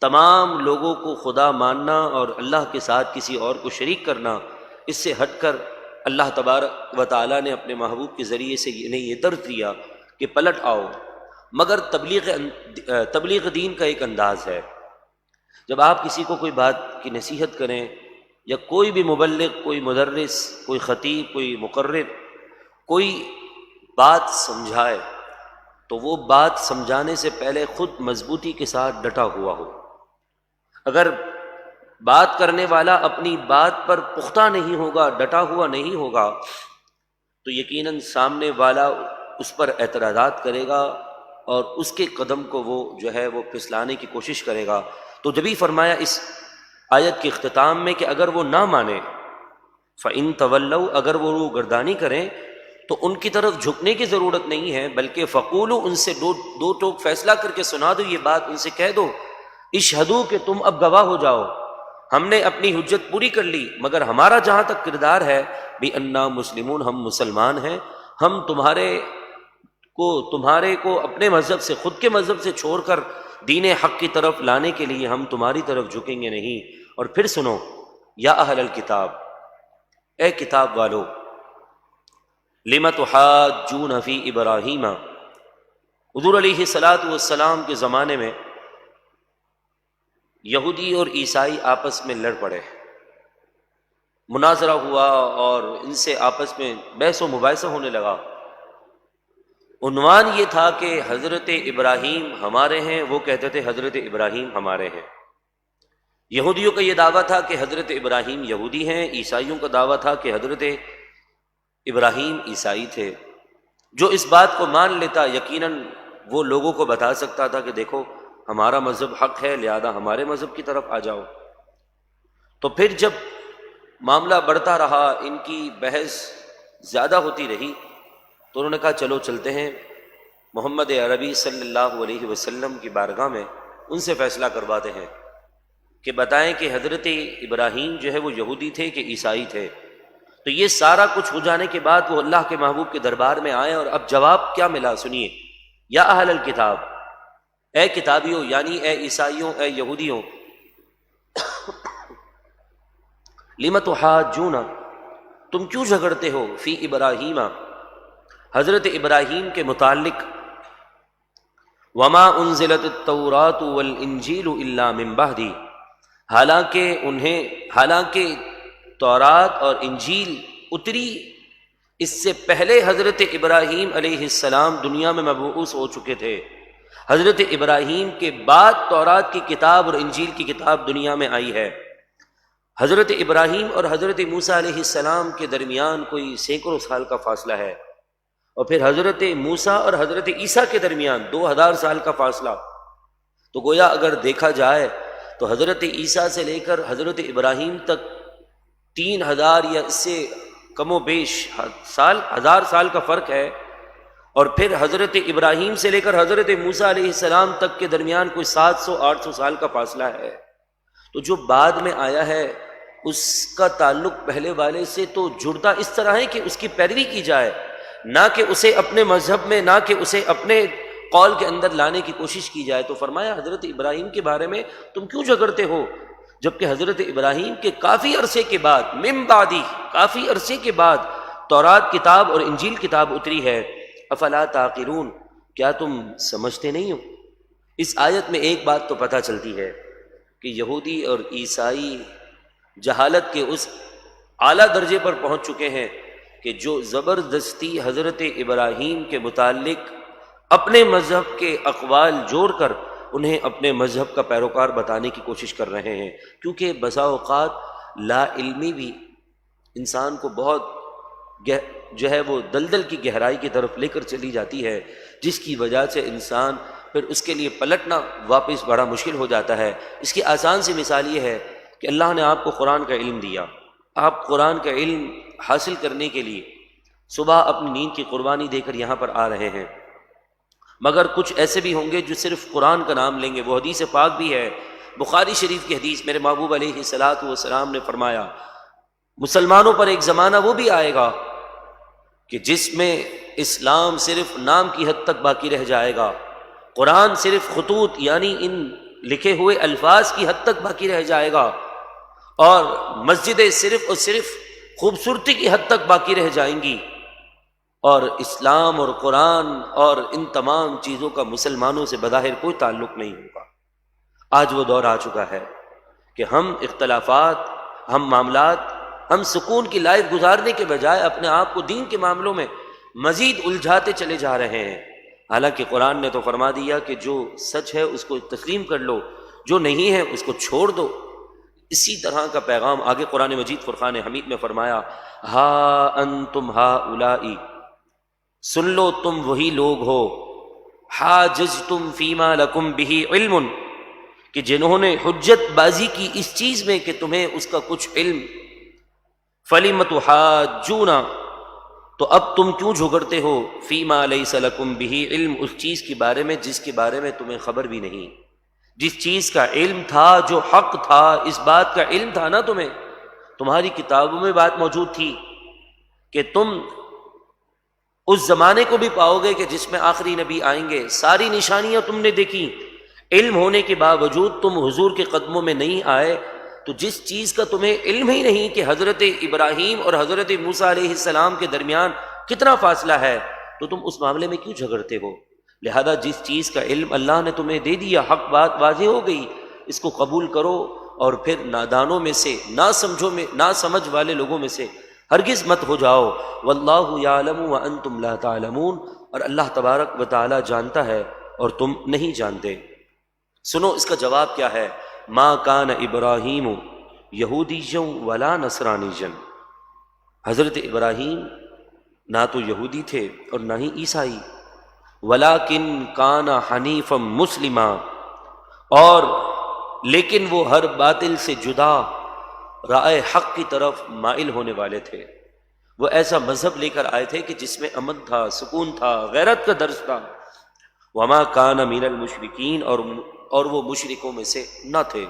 تمام لوگوں کو خدا ماننا اور اللہ کے ساتھ کسی اور کو شریک کرنا، اس سے ہٹ کر اللہ تبارک و تعالیٰ نے اپنے محبوب کے ذریعے سے انہیں یہ درس دیا کہ پلٹ آؤ۔ مگر تبلیغ دین کا ایک انداز ہے، جب آپ کسی کو کوئی بات کی نصیحت کریں یا کوئی بھی مبلغ، کوئی مدرس، کوئی خطیب، کوئی مقرر کوئی بات سمجھائے تو وہ بات سمجھانے سے پہلے خود مضبوطی کے ساتھ ڈٹا ہوا ہو۔ اگر بات کرنے والا اپنی بات پر پختہ نہیں ہوگا، ڈٹا ہوا نہیں ہوگا، تو یقیناً سامنے والا اس پر اعتراضات کرے گا اور اس کے قدم کو وہ وہ پھسلانے کی کوشش کرے گا۔ تو جبھی فرمایا اس آیت کے اختتام میں کہ اگر وہ نہ مانے، فَإِن تَوَلَّوْا، اگر وہ روگردانی کریں تو ان کی طرف جھکنے کی ضرورت نہیں ہے، بلکہ فقولو، ان سے دو ٹوک فیصلہ کر کے سنا دو یہ بات، ان سے کہہ دو اشہدو کہ تم اب گواہ ہو جاؤ، ہم نے اپنی حجت پوری کر لی، مگر ہمارا جہاں تک کردار ہے بِأَنَّا مسلمون، ہم مسلمان ہیں، ہم تمہارے کو اپنے مذہب سے، خود کے مذہب سے چھوڑ کر دین حق کی طرف لانے کے لیے ہم تمہاری طرف جھکیں گے نہیں۔ اور پھر سنو، یا اہل الکتاب، اے کتاب والو، لم تحاجون فی ابراہیم، حضور علیہ الصلاۃ والسلام کے زمانے میں یہودی اور عیسائی آپس میں لڑ پڑے، مناظرہ ہوا اور ان سے آپس میں بحث و مباحثہ ہونے لگا۔ عنوان یہ تھا کہ حضرت ابراہیم ہمارے ہیں، وہ کہتے تھے حضرت ابراہیم ہمارے ہیں۔ یہودیوں کا یہ دعویٰ تھا کہ حضرت ابراہیم یہودی ہیں، عیسائیوں کا دعویٰ تھا کہ حضرت ابراہیم عیسائی تھے۔ جو اس بات کو مان لیتا یقیناً وہ لوگوں کو بتا سکتا تھا کہ دیکھو ہمارا مذہب حق ہے، لہذا ہمارے مذہب کی طرف آ جاؤ۔ تو پھر جب معاملہ بڑھتا رہا، ان کی بحث زیادہ ہوتی رہی، تو انہوں نے کہا چلو چلتے ہیں محمد عربی صلی اللہ علیہ وسلم کی بارگاہ میں، ان سے فیصلہ کرواتے ہیں کہ بتائیں کہ حضرت ابراہیم وہ یہودی تھے کہ عیسائی تھے۔ تو یہ سارا کچھ ہو جانے کے بعد وہ اللہ کے محبوب کے دربار میں آئے، اور اب جواب کیا ملا سنیے، یا اہل الکتاب، اے کتابیوں، یعنی اے عیسائیوں، اے یہودیوں، لم تحاجون، تم کیوں جھگڑتے ہو، فی ابراہیم، حضرت ابراہیم کے متعلق، وما انزلت التوراۃ والانجیل الا من بعدی، حالانکہ تورات اور انجیل اتری اس سے پہلے حضرت ابراہیم علیہ السلام دنیا میں مبعوث ہو چکے تھے۔ حضرت ابراہیم کے بعد تورات کی کتاب اور انجیل کی کتاب دنیا میں آئی ہے۔ حضرت ابراہیم اور حضرت موسیٰ علیہ السلام کے درمیان کوئی سینکڑوں سال کا فاصلہ ہے، اور پھر حضرت موسیٰ اور حضرت عیسیٰ کے درمیان 2000 سال کا فاصلہ۔ تو گویا اگر دیکھا جائے تو حضرت عیسیٰ سے لے کر حضرت ابراہیم تک 3000 یا اس سے کم و بیش سال، 1000 سال کا فرق ہے، اور پھر حضرت ابراہیم سے لے کر حضرت موسیٰ علیہ السلام تک کے درمیان کوئی 700-800 سال کا فاصلہ ہے۔ تو جو بعد میں آیا ہے اس کا تعلق پہلے والے سے تو جڑتا اس طرح ہے کہ اس کی پیروی کی جائے، نہ کہ اسے اپنے مذہب میں، نہ کہ اسے اپنے قول کے اندر لانے کی کوشش کی جائے۔ تو فرمایا حضرت ابراہیم کے بارے میں تم کیوں جھگڑتے ہو، جبکہ حضرت ابراہیم کے کافی عرصے کے بعد، من بعدی، کافی عرصے کے بعد تورات کتاب اور انجیل کتاب اتری ہے۔ افلا تعقلون، کیا تم سمجھتے نہیں ہو؟ اس آیت میں ایک بات تو پتہ چلتی ہے کہ یہودی اور عیسائی جہالت کے اس اعلیٰ درجے پر پہنچ چکے ہیں کہ جو زبردستی حضرت ابراہیم کے متعلق اپنے مذہب کے اقوال جوڑ کر انہیں اپنے مذہب کا پیروکار بتانے کی کوشش کر رہے ہیں، کیونکہ بسا اوقات لا علمی بھی انسان کو بہت وہ دلدل کی گہرائی کی طرف لے کر چلی جاتی ہے، جس کی وجہ سے انسان پھر اس کے لیے پلٹنا واپس بڑا مشکل ہو جاتا ہے۔ اس کی آسان سی مثال یہ ہے کہ اللہ نے آپ کو قرآن کا علم دیا، آپ قرآن کا علم حاصل کرنے کے لیے صبح اپنی نیند کی قربانی دے کر یہاں پر آ رہے ہیں، مگر کچھ ایسے بھی ہوں گے جو صرف قرآن کا نام لیں گے۔ وہ حدیث پاک بھی ہے، بخاری شریف کی حدیث، میرے محبوب علیہ الصلاۃ والسلام نے فرمایا مسلمانوں پر ایک زمانہ وہ بھی آئے گا کہ جس میں اسلام صرف نام کی حد تک باقی رہ جائے گا، قرآن صرف خطوط یعنی ان لکھے ہوئے الفاظ کی حد تک باقی رہ جائے گا، اور مسجدیں صرف اور صرف خوبصورتی کی حد تک باقی رہ جائیں گی، اور اسلام اور قرآن اور ان تمام چیزوں کا مسلمانوں سے بظاہر کوئی تعلق نہیں ہوگا۔ آج وہ دور آ چکا ہے کہ ہم اختلافات ہم ہم سکون کی لائف گزارنے کے بجائے اپنے آپ کو دین کے معاملوں میں مزید الجھاتے چلے جا رہے ہیں۔ حالانکہ قرآن نے تو فرما دیا کہ جو سچ ہے اس کو تسلیم کر لو، جو نہیں ہے اس کو چھوڑ دو۔ اسی طرح کا پیغام آگے قرآن مجید فرقان حمید میں فرمایا، ہا انتم ہؤلائی، سن لو تم وہی لوگ ہو، حاججتم فیما لکم بہ علم، کہ جنہوں نے حجت بازی کی اس چیز میں کہ تمہیں اس کا کچھ علم، فلم تحاجون، تو اب تم کیوں جھگڑتے ہو، فیما لیس لکم بہ علم، اس چیز کے بارے میں جس کے بارے میں تمہیں خبر بھی نہیں، جس چیز کا علم تھا، جو حق تھا، اس بات کا علم تھا نا تمہیں، تمہاری کتابوں میں بات موجود تھی کہ تم اس زمانے کو بھی پاؤ گے کہ جس میں آخری نبی آئیں گے، ساری نشانیاں تم نے دیکھی، علم ہونے کے باوجود تم حضور کے قدموں میں نہیں آئے۔ تو جس چیز کا تمہیں علم ہی نہیں کہ حضرت ابراہیم اور حضرت موسیٰ علیہ السلام کے درمیان کتنا فاصلہ ہے، تو تم اس معاملے میں کیوں جھگڑتے ہو؟ لہذا جس چیز کا علم اللہ نے تمہیں دے دیا، حق بات واضح ہو گئی، اس کو قبول کرو، اور پھر نادانوں میں سے، نا سمجھ والے لوگوں میں سے ہرگز مت ہو جاؤ۔ واللہ یعلم وانتم لا تعلمون، اور اللہ تبارک و تعالی جانتا ہے اور تم نہیں جانتے۔ سنو اس کا جواب کیا ہے، ما کان ابراہیم یہودیا ولا نصرانیا، حضرت ابراہیم نہ تو یہودی تھے اور نہ ہی عیسائی، ولیکن کان حنیفا مسلما، اور لیکن وہ ہر باطل سے جدا رائے حق کی طرف مائل ہونے والے تھے۔ وہ ایسا مذہب لے کر آئے تھے کہ جس میں امن تھا، سکون تھا، غیرت کا درس تھا۔ وما کان من المشرکین، اور وہ مشرکوں میں سے نہ تھے۔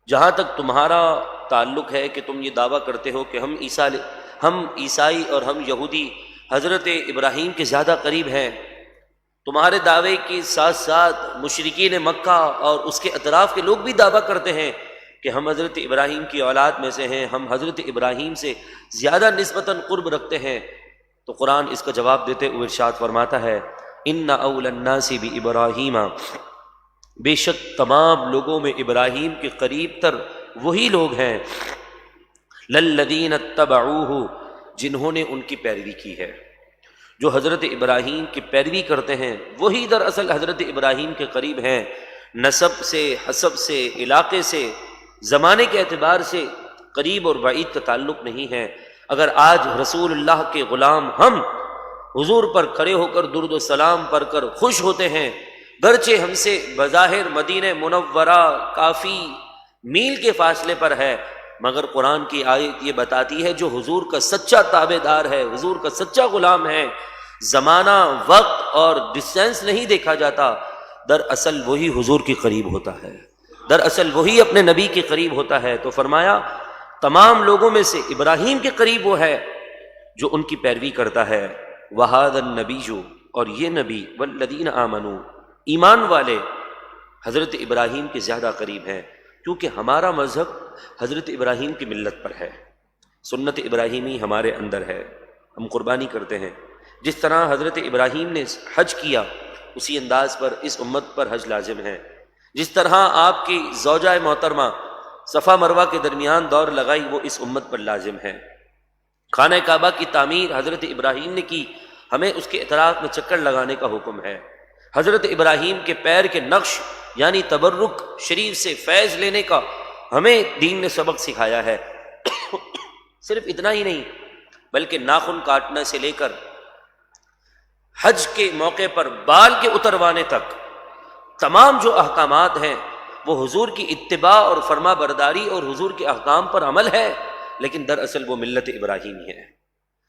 جہاں تک تمہارا تعلق ہے کہ تم یہ دعویٰ کرتے ہو کہ ہم عیسائی اور ہم یہودی حضرت ابراہیم کے زیادہ قریب ہیں، تمہارے دعوے کے ساتھ ساتھ مشرکین مکہ اور اس کے اطراف کے لوگ بھی دعویٰ کرتے ہیں کہ ہم حضرت ابراہیم کی اولاد میں سے ہیں، ہم حضرت ابراہیم سے زیادہ نسبتاً قرب رکھتے ہیں۔ تو قرآن اس کا جواب دیتے ہوئے ارشاد فرماتا ہے، ان اول الناس بابراہیم، بے شک تمام لوگوں میں ابراہیم کے قریب تر وہی لوگ ہیں، للذین اتبعوہ، جنہوں نے ان کی پیروی کی ہے۔ جو حضرت ابراہیم کی پیروی کرتے ہیں وہی دراصل حضرت ابراہیم کے قریب ہیں، نسب سے، حسب سے، علاقے سے، زمانے کے اعتبار سے قریب اور بعید کا تعلق نہیں ہے۔ اگر آج رسول اللہ کے غلام ہم حضور پر کھڑے ہو کر درود و سلام پڑھ کر خوش ہوتے ہیں، گرچہ ہم سے بظاہر مدینہ منورہ کافی میل کے فاصلے پر ہے، مگر قرآن کی آیت یہ بتاتی ہے جو حضور کا سچا تابع دار ہے، حضور کا سچا غلام ہے، زمانہ، وقت اور ڈسٹینس نہیں دیکھا جاتا، دراصل وہی حضور کے قریب ہوتا ہے، دراصل وہی اپنے نبی کے قریب ہوتا ہے۔ تو فرمایا تمام لوگوں میں سے ابراہیم کے قریب وہ ہے جو ان کی پیروی کرتا ہے۔ وَهَذَا النَّبِيُّ، اور یہ نبی، وَالَّذِينَ آمَنُوا، ایمان والے حضرت ابراہیم کے زیادہ قریب ہیں، کیونکہ ہمارا مذہب حضرت ابراہیم کی ملت پر ہے، سنت ابراہیمی ہمارے اندر ہے، ہم قربانی کرتے ہیں۔ جس طرح حضرت ابراہیم نے حج کیا، اسی انداز پر اس امت پر حج لازم ہے۔ جس طرح آپ کی زوجہ محترمہ صفا مروہ کے درمیان دوڑ لگائی، وہ اس امت پر لازم ہے۔ خانہ کعبہ کی تعمیر حضرت ابراہیم نے کی، ہمیں اس کے اطراف میں چکر لگانے کا حکم ہے۔ حضرت ابراہیم کے پیر کے نقش یعنی تبرک شریف سے فیض لینے کا ہمیں دین نے سبق سکھایا ہے۔ صرف اتنا ہی نہیں بلکہ ناخن کاٹنے سے لے کر حج کے موقع پر بال کے اتروانے تک تمام جو احکامات ہیں وہ حضور کی اتباع اور فرما برداری اور حضور کے احکام پر عمل ہے، لیکن دراصل وہ ملت ابراہیمی ہے۔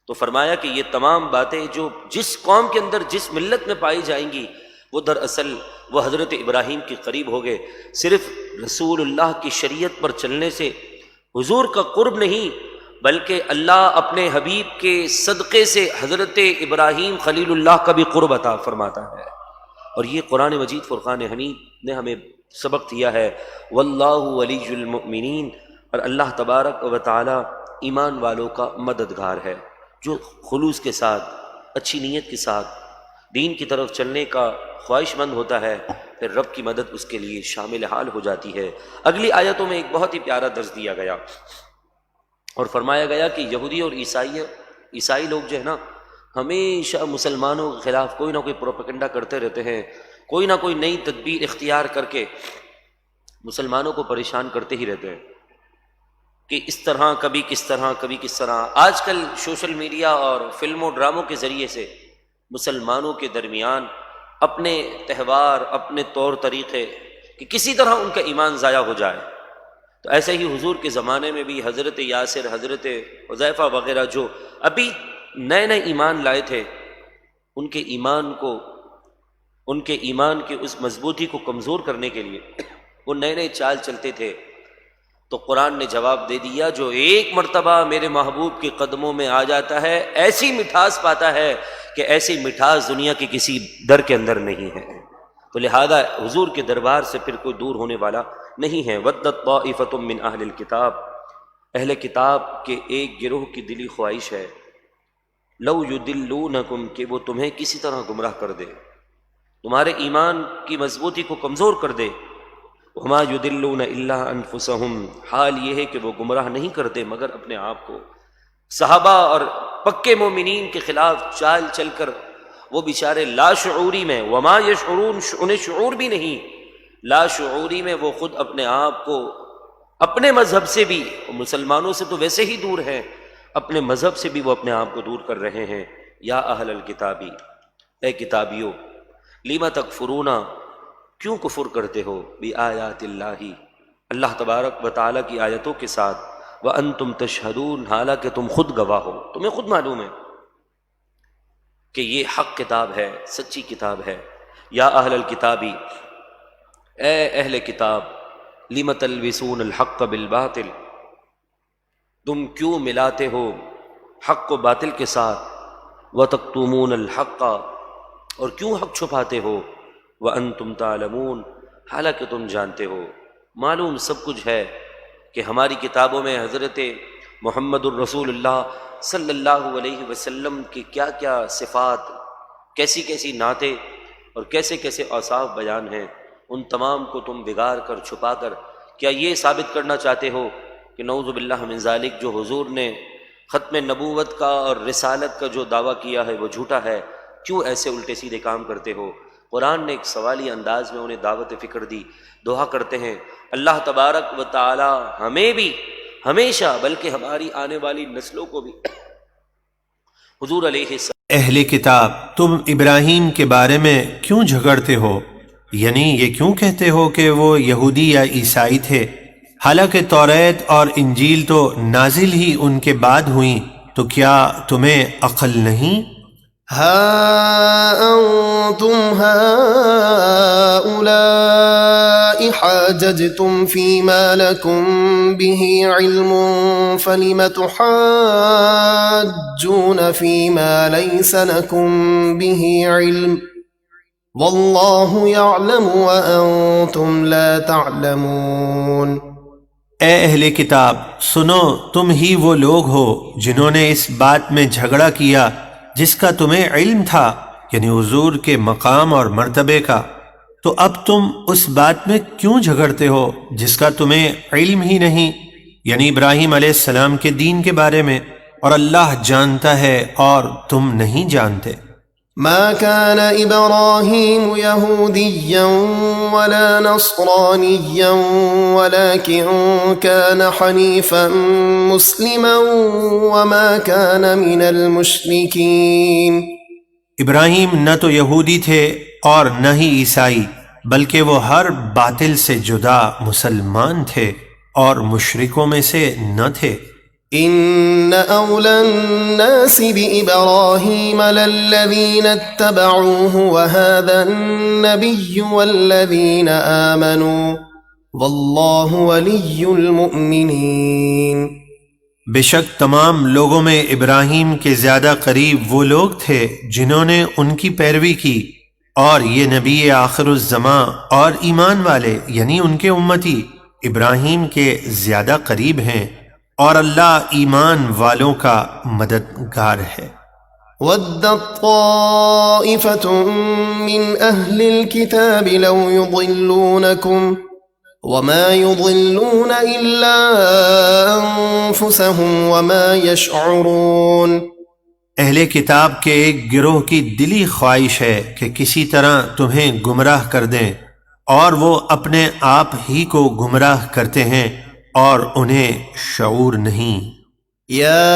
تو فرمایا کہ یہ تمام باتیں جو جس قوم کے اندر جس ملت میں پائی جائیں گی وہ دراصل وہ حضرت ابراہیم کے قریب ہو گئے۔ صرف رسول اللہ کی شریعت پر چلنے سے حضور کا قرب نہیں، بلکہ اللہ اپنے حبیب کے صدقے سے حضرت ابراہیم خلیل اللہ کا بھی قرب عطا فرماتا ہے۔ اور یہ قرآن مجید فرقان حمید نے ہمیں سبق دیا ہے، واللہ ولی المؤمنین، اور اللہ تبارک و تعالی ایمان والوں کا مددگار ہے۔ جو خلوص کے ساتھ، اچھی نیت کے ساتھ دین کی طرف چلنے کا خواہش مند ہوتا ہے، پھر رب کی مدد اس کے لیے شامل حال ہو جاتی ہے۔ اگلی آیتوں میں ایک بہت ہی پیارا درس دیا گیا اور فرمایا گیا کہ یہودی اور عیسائی لوگ جو ہے نا، ہمیشہ مسلمانوں کے خلاف کوئی نہ کوئی پروپیگنڈا کرتے رہتے ہیں، کوئی نہ کوئی نئی تدبیر اختیار کر کے مسلمانوں کو پریشان کرتے ہی رہتے ہیں کہ اس طرح، کبھی کس طرح، کبھی کس طرح۔ آج کل سوشل میڈیا اور فلموں ڈراموں کے ذریعے سے مسلمانوں کے درمیان اپنے تہوار، اپنے طور طریقے کہ کسی طرح ان کا ایمان ضائع ہو جائے، تو ایسے ہی حضور کے زمانے میں بھی حضرت یاسر، حضرت حذیفہ وغیرہ جو ابھی نئے نئے ایمان لائے تھے، ان کے ایمان کی اس مضبوطی کو کمزور کرنے کے لیے وہ نئے نئے چال چلتے تھے۔ تو قرآن نے جواب دے دیا، جو ایک مرتبہ میرے محبوب کے قدموں میں آ جاتا ہے ایسی مٹھاس پاتا ہے کہ ایسی مٹھاس دنیا کے کسی در کے اندر نہیں ہے۔ تو لہذا حضور کے دربار سے پھر کوئی دور ہونے والا نہیں ہے۔ وَدَّتْ طَائِفَةٌ مِّنْ أَهْلِ الْكِتَابِ، اہل کتاب کے ایک گروہ کی دلی خواہش ہے، لَوْ يُضِلُّونَكُمْ، کہ وہ تمہیں کسی طرح گمراہ کر دے، تمہارے ایمان کی مضبوطی کو کمزور کر دے۔ وَمَا يُضِلُّونَ إِلَّا أَنفُسَهُمْ، حال یہ ہے کہ وہ گمراہ نہیں کرتے مگر اپنے آپ کو۔ صحابہ اور پکے مومنین کے خلاف چال چل کر وہ بیچارے لاشعوری میں، وما یشعرون، انہیں شعور بھی نہیں، لاشعوری میں وہ خود اپنے آپ کو اپنے مذہب سے بھی، مسلمانوں سے تو ویسے ہی دور ہیں، اپنے مذہب سے بھی وہ اپنے آپ کو دور کر رہے ہیں۔ یا اہل الکتابی، اے کتابیو، لِمَ تکفرون، کیوں کفر کرتے ہو، بآیات اللہ، اللہ تبارک و تعالیٰ کی آیتوں کے ساتھ، وانتم تشہدون، حالانکہ تم خود گواہ ہو، تمہیں خود معلوم ہے کہ یہ حق کتاب ہے، سچی کتاب ہے۔ یا اہل الکتابی، اے اہل کتاب، لِمَ تلبسون الحق بالباطل، تم کیوں ملاتے ہو حق و باطل کے ساتھ، وتکتمون الحق، اور کیوں حق چھپاتے ہو، وانتم تعلمون، حالانکہ تم جانتے ہو، معلوم سب کچھ ہے کہ ہماری کتابوں میں حضرت محمد الرسول اللہ صلی اللہ علیہ وسلم کی کیا کیا صفات، کیسی کیسی نعتیں اور کیسے کیسے اوصاف بیان ہیں، ان تمام کو تم بگاڑ کر، چھپا کر، کیا یہ ثابت کرنا چاہتے ہو کہ نعوذ باللہ من ذالک جو حضور نے ختم نبوت کا اور رسالت کا جو دعویٰ کیا ہے وہ جھوٹا ہے؟ کیوں ایسے الٹے سیدھے کام کرتے ہو؟ قرآن نے ایک سوالی انداز میں انہیں دعوت فکر دی۔ دعا کرتے ہیں اللہ تبارک و تعالی ہمیں بھی ہمیشہ، بلکہ ہماری آنے والی نسلوں کو بھی حضور علیہ السلام۔ اہل کتاب، تم ابراہیم کے بارے میں کیوں جھگڑتے ہو؟ یعنی یہ کیوں کہتے ہو کہ وہ یہودی یا عیسائی تھے، حالانکہ توریت اور انجیل تو نازل ہی ان کے بعد ہوئیں، تو کیا تمہیں عقل نہیں؟ ها أنتم هؤلاء حاججتم فيما لكم به علم فلم تحاجون فيما ليس لكم به علم والله يعلم وأنتم لا تعلمون۔ اے اہل کتاب، سنو، تم ہی وہ لوگ ہو جنہوں نے اس بات میں جھگڑا کیا جس کا تمہیں علم تھا، یعنی حضور کے مقام اور مرتبے کا، تو اب تم اس بات میں کیوں جھگڑتے ہو جس کا تمہیں علم ہی نہیں، یعنی ابراہیم علیہ السلام کے دین کے بارے میں، اور اللہ جانتا ہے اور تم نہیں جانتے۔ ما كان إبراهيم يهوديا ولا نصرانيا ولكن كان حنيفا مسلما وما كان من المشركين۔ ابراہیم نہ تو یہودی تھے اور نہ ہی عیسائی، بلکہ وہ ہر باطل سے جدا مسلمان تھے اور مشرکوں میں سے نہ تھے۔ إن أولى الناس بإبراهيم للذين اتبعوه وهذا النبي والذين آمنوا والله ولي المؤمنين۔ بے شک تمام لوگوں میں ابراہیم کے زیادہ قریب وہ لوگ تھے جنہوں نے ان کی پیروی کی، اور یہ نبی آخر الزماں اور ایمان والے یعنی ان کے امتی ابراہیم کے زیادہ قریب ہیں، اور اللہ ایمان والوں کا مددگار ہے۔ ودت طائفة من أهل الكتاب لو يضلونكم وما يضلون إلا أنفسهم وما يشعرون۔ اہل کتاب کے ایک گروہ کی دلی خواہش ہے کہ کسی طرح تمہیں گمراہ کر دیں، اور وہ اپنے آپ ہی کو گمراہ کرتے ہیں اور انہیں شعور نہیں۔ يا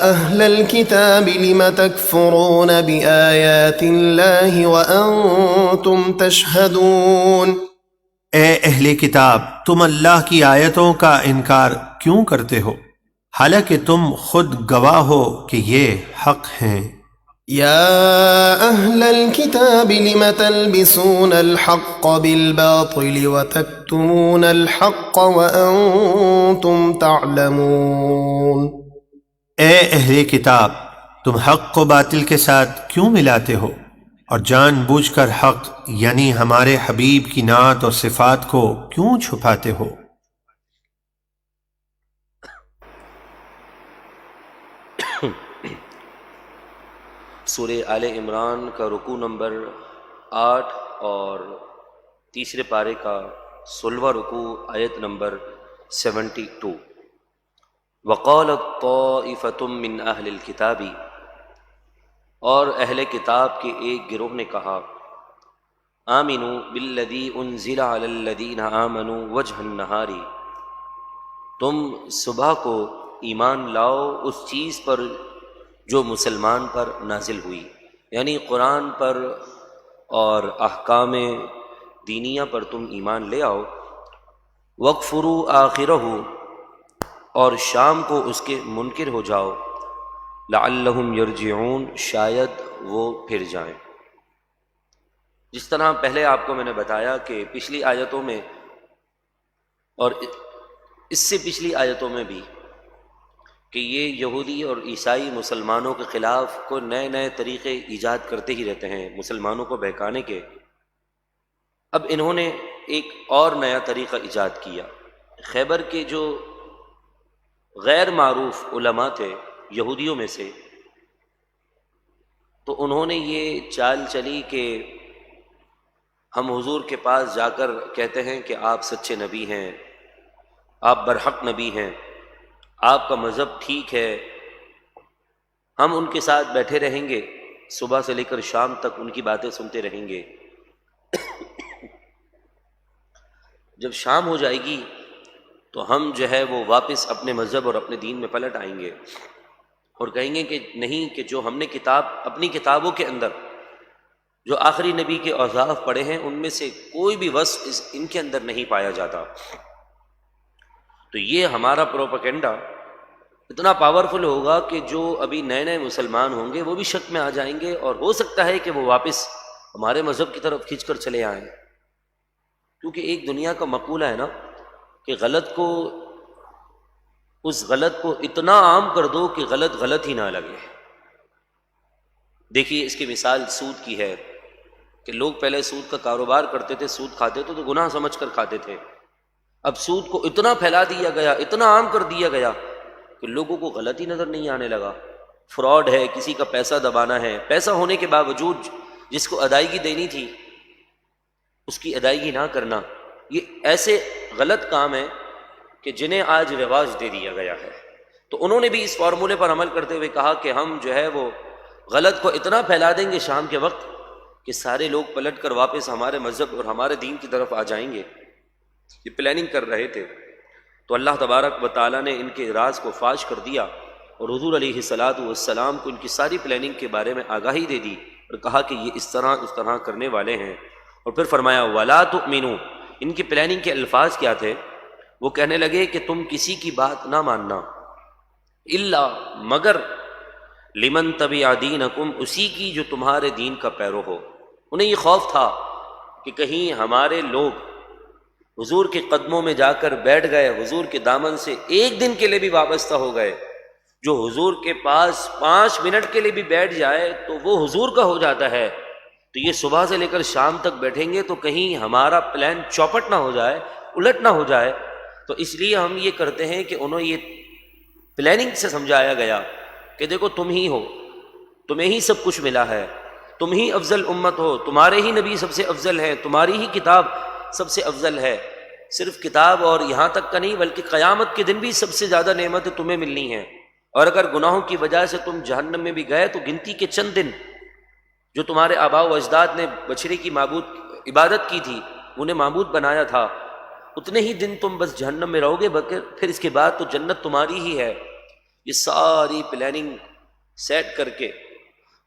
أهل الكتاب لم تكفرون بآيات الله وأنتم تشهدون۔ اے اہل کتاب، تم اللہ کی آیتوں کا انکار کیوں کرتے ہو حالانکہ تم خود گواہ ہو کہ یہ حق ہیں۔ يا أهل الكتاب لم تلبسون الحق بالباطل وتكتمون الحق وأنتم تعلمون۔ اے اہل کتاب، تم حق کو باطل کے ساتھ کیوں ملاتے ہو اور جان بوجھ کر حق یعنی ہمارے حبیب کی نعت اور صفات کو کیوں چھپاتے ہو؟ سورہ آل عمران کا رکوع نمبر 8 اور تیسرے پارے کا 16واں رکوع آیت نمبر 72۔ وقالت طائفة من اہل الکتاب، اور اہل کتاب کے ایک گروہ نے کہا، آمنوا بالذی انزل علی الذین آمنوا وجہ النہار، تم صبح کو ایمان لاؤ اس چیز پر جو مسلمان پر نازل ہوئی، یعنی قرآن پر اور احکام دینیہ پر تم ایمان لے آؤ۔ وَاکْفُرُوا آخِرَهُ، اور شام کو اس کے منکر ہو جاؤ۔ لعلہم یرجعون، شاید وہ پھر جائیں۔ جس طرح پہلے آپ کو میں نے بتایا کہ پچھلی آیتوں میں اور اس سے پچھلی آیتوں میں بھی کہ یہ یہودی اور عیسائی مسلمانوں کے خلاف کوئی نئے نئے طریقے ایجاد کرتے ہی رہتے ہیں مسلمانوں کو بہکانے کے۔ اب انہوں نے ایک اور نیا طریقہ ایجاد کیا۔ خیبر کے جو غیر معروف علماء تھے یہودیوں میں سے، تو انہوں نے یہ چال چلی کہ ہم حضور کے پاس جا کر کہتے ہیں کہ آپ سچے نبی ہیں، آپ برحق نبی ہیں، آپ کا مذہب ٹھیک ہے، ہم ان کے ساتھ بیٹھے رہیں گے، صبح سے لے کر شام تک ان کی باتیں سنتے رہیں گے۔ جب شام ہو جائے گی تو ہم جو ہے وہ واپس اپنے مذہب اور اپنے دین میں پلٹ آئیں گے اور کہیں گے کہ نہیں، کہ جو ہم نے اپنی کتابوں کے اندر جو آخری نبی کے اوصاف پڑھے ہیں ان میں سے کوئی بھی وصف ان کے اندر نہیں پایا جاتا۔ تو یہ ہمارا پروپیگنڈا اتنا پاورفل ہوگا کہ جو ابھی نئے نئے مسلمان ہوں گے وہ بھی شک میں آ جائیں گے، اور ہو سکتا ہے کہ وہ واپس ہمارے مذہب کی طرف کھنچ کر چلے آئیں، کیونکہ ایک دنیا کا مقولہ ہے نا کہ اس غلط کو اتنا عام کر دو کہ غلط غلط ہی نہ لگے۔ دیکھیے اس کی مثال سود کی ہے کہ لوگ پہلے سود کا کاروبار کرتے تھے، سود کھاتے تھے تو گناہ سمجھ کر کھاتے تھے۔ اب سود کو اتنا پھیلا دیا گیا، اتنا عام کر دیا گیا کہ لوگوں کو غلطی نظر نہیں آنے لگا۔ فراڈ ہے، کسی کا پیسہ دبانا ہے، پیسہ ہونے کے باوجود جس کو ادائیگی دینی تھی اس کی ادائیگی نہ کرنا، یہ ایسے غلط کام ہیں کہ جنہیں آج رواج دے دیا گیا ہے۔ تو انہوں نے بھی اس فارمولے پر عمل کرتے ہوئے کہا کہ ہم جو ہے وہ غلط کو اتنا پھیلا دیں گے شام کے وقت کہ سارے لوگ پلٹ کر واپس ہمارے مذہب اور ہمارے دین کی طرف آ جائیں گے۔ یہ پلاننگ کر رہے تھے، تو اللہ تبارک و تعالیٰ نے ان کے راز کو فاش کر دیا اور حضور علیہ الصلاۃ والسلام کو ان کی ساری پلاننگ کے بارے میں آگاہی دے دی اور کہا کہ یہ اس طرح کرنے والے ہیں۔ اور پھر فرمایا وَلَا تُؤْمِنُوا، ان کی پلاننگ کے الفاظ کیا تھے؟ وہ کہنے لگے کہ تم کسی کی بات نہ ماننا، الا مگر لمن تبع دینکم، اسی کی جو تمہارے دین کا پیرو ہو۔ انہیں یہ خوف تھا کہ کہیں ہمارے لوگ حضور کے قدموں میں جا کر بیٹھ گئے، حضور کے دامن سے ایک دن کے لیے بھی وابستہ ہو گئے، جو حضور کے پاس 5 منٹ کے لیے بھی بیٹھ جائے تو وہ حضور کا ہو جاتا ہے۔ تو یہ صبح سے لے کر شام تک بیٹھیں گے تو کہیں ہمارا پلان چوپٹ نہ ہو جائے، الٹ نہ ہو جائے، تو اس لیے ہم یہ کرتے ہیں کہ انہوں یہ پلاننگ سے سمجھایا گیا کہ دیکھو تم ہی ہو، تمہیں ہی سب کچھ ملا ہے، تم ہی افضل امت ہو، تمہارے ہی نبی سب سے افضل ہے، تمہاری ہی کتاب سب سے افضل ہے۔ صرف کتاب اور یہاں تک کا نہیں، بلکہ قیامت کے دن بھی سب سے زیادہ نعمتیں تمہیں ملنی ہیں۔ اور اگر گناہوں کی وجہ سے تم جہنم میں بھی گئے تو گنتی کے چند دن جو تمہارے آباء و اجداد نے بچھڑے کی معبود عبادت کی تھی، انہیں معبود بنایا تھا، اتنے ہی دن تم بس جہنم میں رہو گے، پھر اس کے بعد تو جنت تمہاری ہی ہے۔ یہ ساری پلاننگ سیٹ کر کے